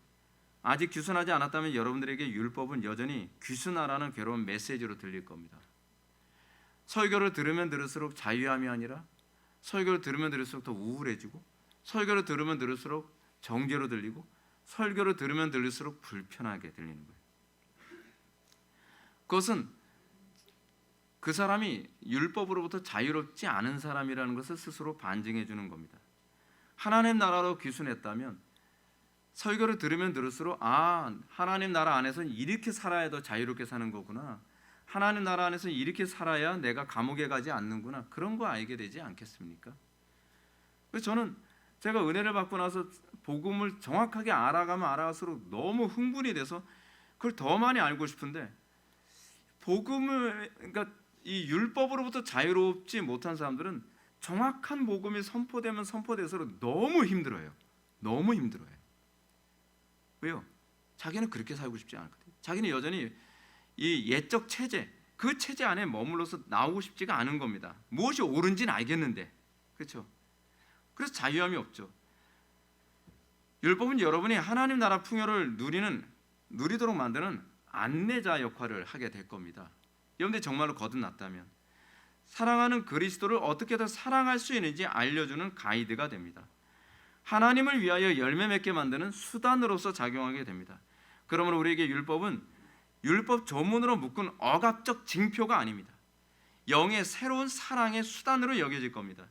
아직 귀순하지 않았다면 여러분들에게 율법은 여전히 귀순하라는 괴로운 메시지로 들릴 겁니다. 설교를 들으면 들을수록 자유함이 아니라 설교를 들으면 들을수록 더 우울해지고, 설교를 들으면 들을수록 정죄로 들리고, 설교를 들으면 들을수록 불편하게 들리는 거예요. 그것은 그 사람이 율법으로부터 자유롭지 않은 사람이라는 것을 스스로 반증해 주는 겁니다. 하나님 나라로 귀순했다면 설교를 들으면 들을수록 하나님 나라 안에서는 이렇게 살아야 더 자유롭게 사는 거구나, 하나님 나라 안에서 이렇게 살아야 내가 감옥에 가지 않는구나, 그런 거 알게 되지 않겠습니까? 그래서 저는 제가 은혜를 받고 나서 복음을 정확하게 알아가면 알아갈수록 너무 흥분이 돼서 그걸 더 많이 알고 싶은데, 복음을, 그러니까 이 율법으로부터 자유롭지 못한 사람들은 정확한 복음이 선포되면 선포될수록 너무 힘들어요. 너무 힘들어요. 왜요? 자기는 그렇게 살고 싶지 않거든요. 자기는 여전히 이 옛적 체제, 그 체제 안에 머물러서 나오고 싶지가 않은 겁니다. 무엇이 옳은지는 알겠는데, 그렇죠? 그래서 자유함이 없죠. 율법은 여러분이 하나님 나라 풍요를 누리도록 만드는 안내자 역할을 하게 될 겁니다. 여러분들이 정말로 거듭났다면 사랑하는 그리스도를 어떻게 더 사랑할 수 있는지 알려주는 가이드가 됩니다. 하나님을 위하여 열매 맺게 만드는 수단으로서 작용하게 됩니다. 그러므로 우리에게 율법은 율법 조문으로 묶은 억압적 징표가 아닙니다. 영의 새로운 사랑의 수단으로 여겨질 겁니다.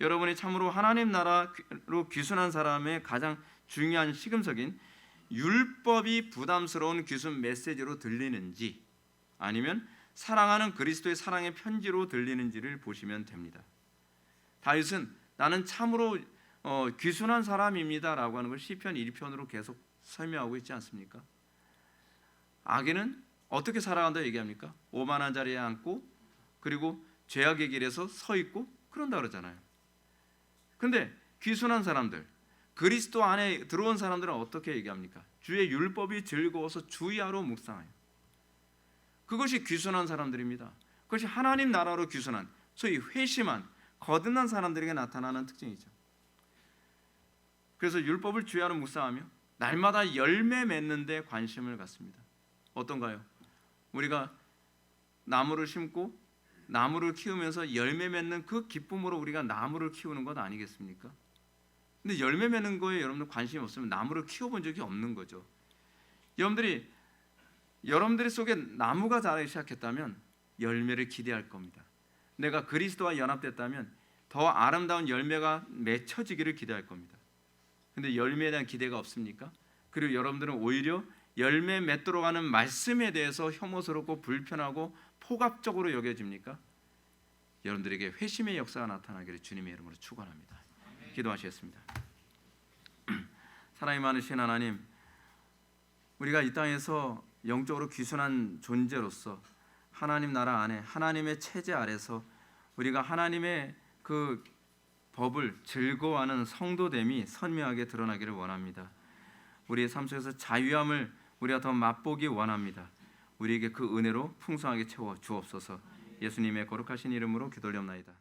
여러분이 참으로 하나님 나라로 귀순한 사람의 가장 중요한 시금석인 율법이 부담스러운 귀순 메시지로 들리는지, 아니면 사랑하는 그리스도의 사랑의 편지로 들리는지를 보시면 됩니다. 다윗은 나는 참으로 귀순한 사람입니다라고 하는 걸 시편 1편으로 계속 설명하고 있지 않습니까? 악인은 어떻게 살아간다 얘기합니까? 오만한 자리에 앉고, 그리고 죄악의 길에서 서 있고 그런다 그러잖아요. 근데 귀순한 사람들, 그리스도 안에 들어온 사람들은 어떻게 얘기합니까? 주의 율법이 즐거워서 주야로 묵상해요. 그것이 귀순한 사람들입니다. 그것이 하나님 나라로 귀순한, 소위 회심한, 거듭난 사람들에게 나타나는 특징이죠. 그래서 율법을 주야로 묵상하며 날마다 열매 맺는 데 관심을 갖습니다. 어떤가요? 우리가 나무를 심고 나무를 키우면서 열매 맺는 그 기쁨으로 우리가 나무를 키우는 것 아니겠습니까? 근데 열매 맺는 거에 여러분들 관심이 없으면 나무를 키워본 적이 없는 거죠. 여러분들이 속에 나무가 자라기 시작했다면 열매를 기대할 겁니다. 내가 그리스도와 연합됐다면 더 아름다운 열매가 맺혀지기를 기대할 겁니다. 근데 열매에 대한 기대가 없습니까? 그리고 여러분들은 오히려 열매 맺도록 하는 말씀에 대해서 혐오스럽고 불편하고 포갑적으로 여겨집니까? 여러분들에게 회심의 역사가 나타나기를 주님의 이름으로 축원합니다. 기도하시겠습니다. 사랑이 많으신 하나님, 우리가 이 땅에서 영적으로 귀순한 존재로서 하나님 나라 안에 하나님의 체제 아래서 우리가 하나님의 그 법을 즐거워하는 성도됨이 선명하게 드러나기를 원합니다. 우리의 삶 속에서 자유함을 우리가 더 맛보기 원합니다. 우리에게 그 은혜로 풍성하게 채워 주옵소서. 예수님의 거룩하신 이름으로 기도드리옵나이다.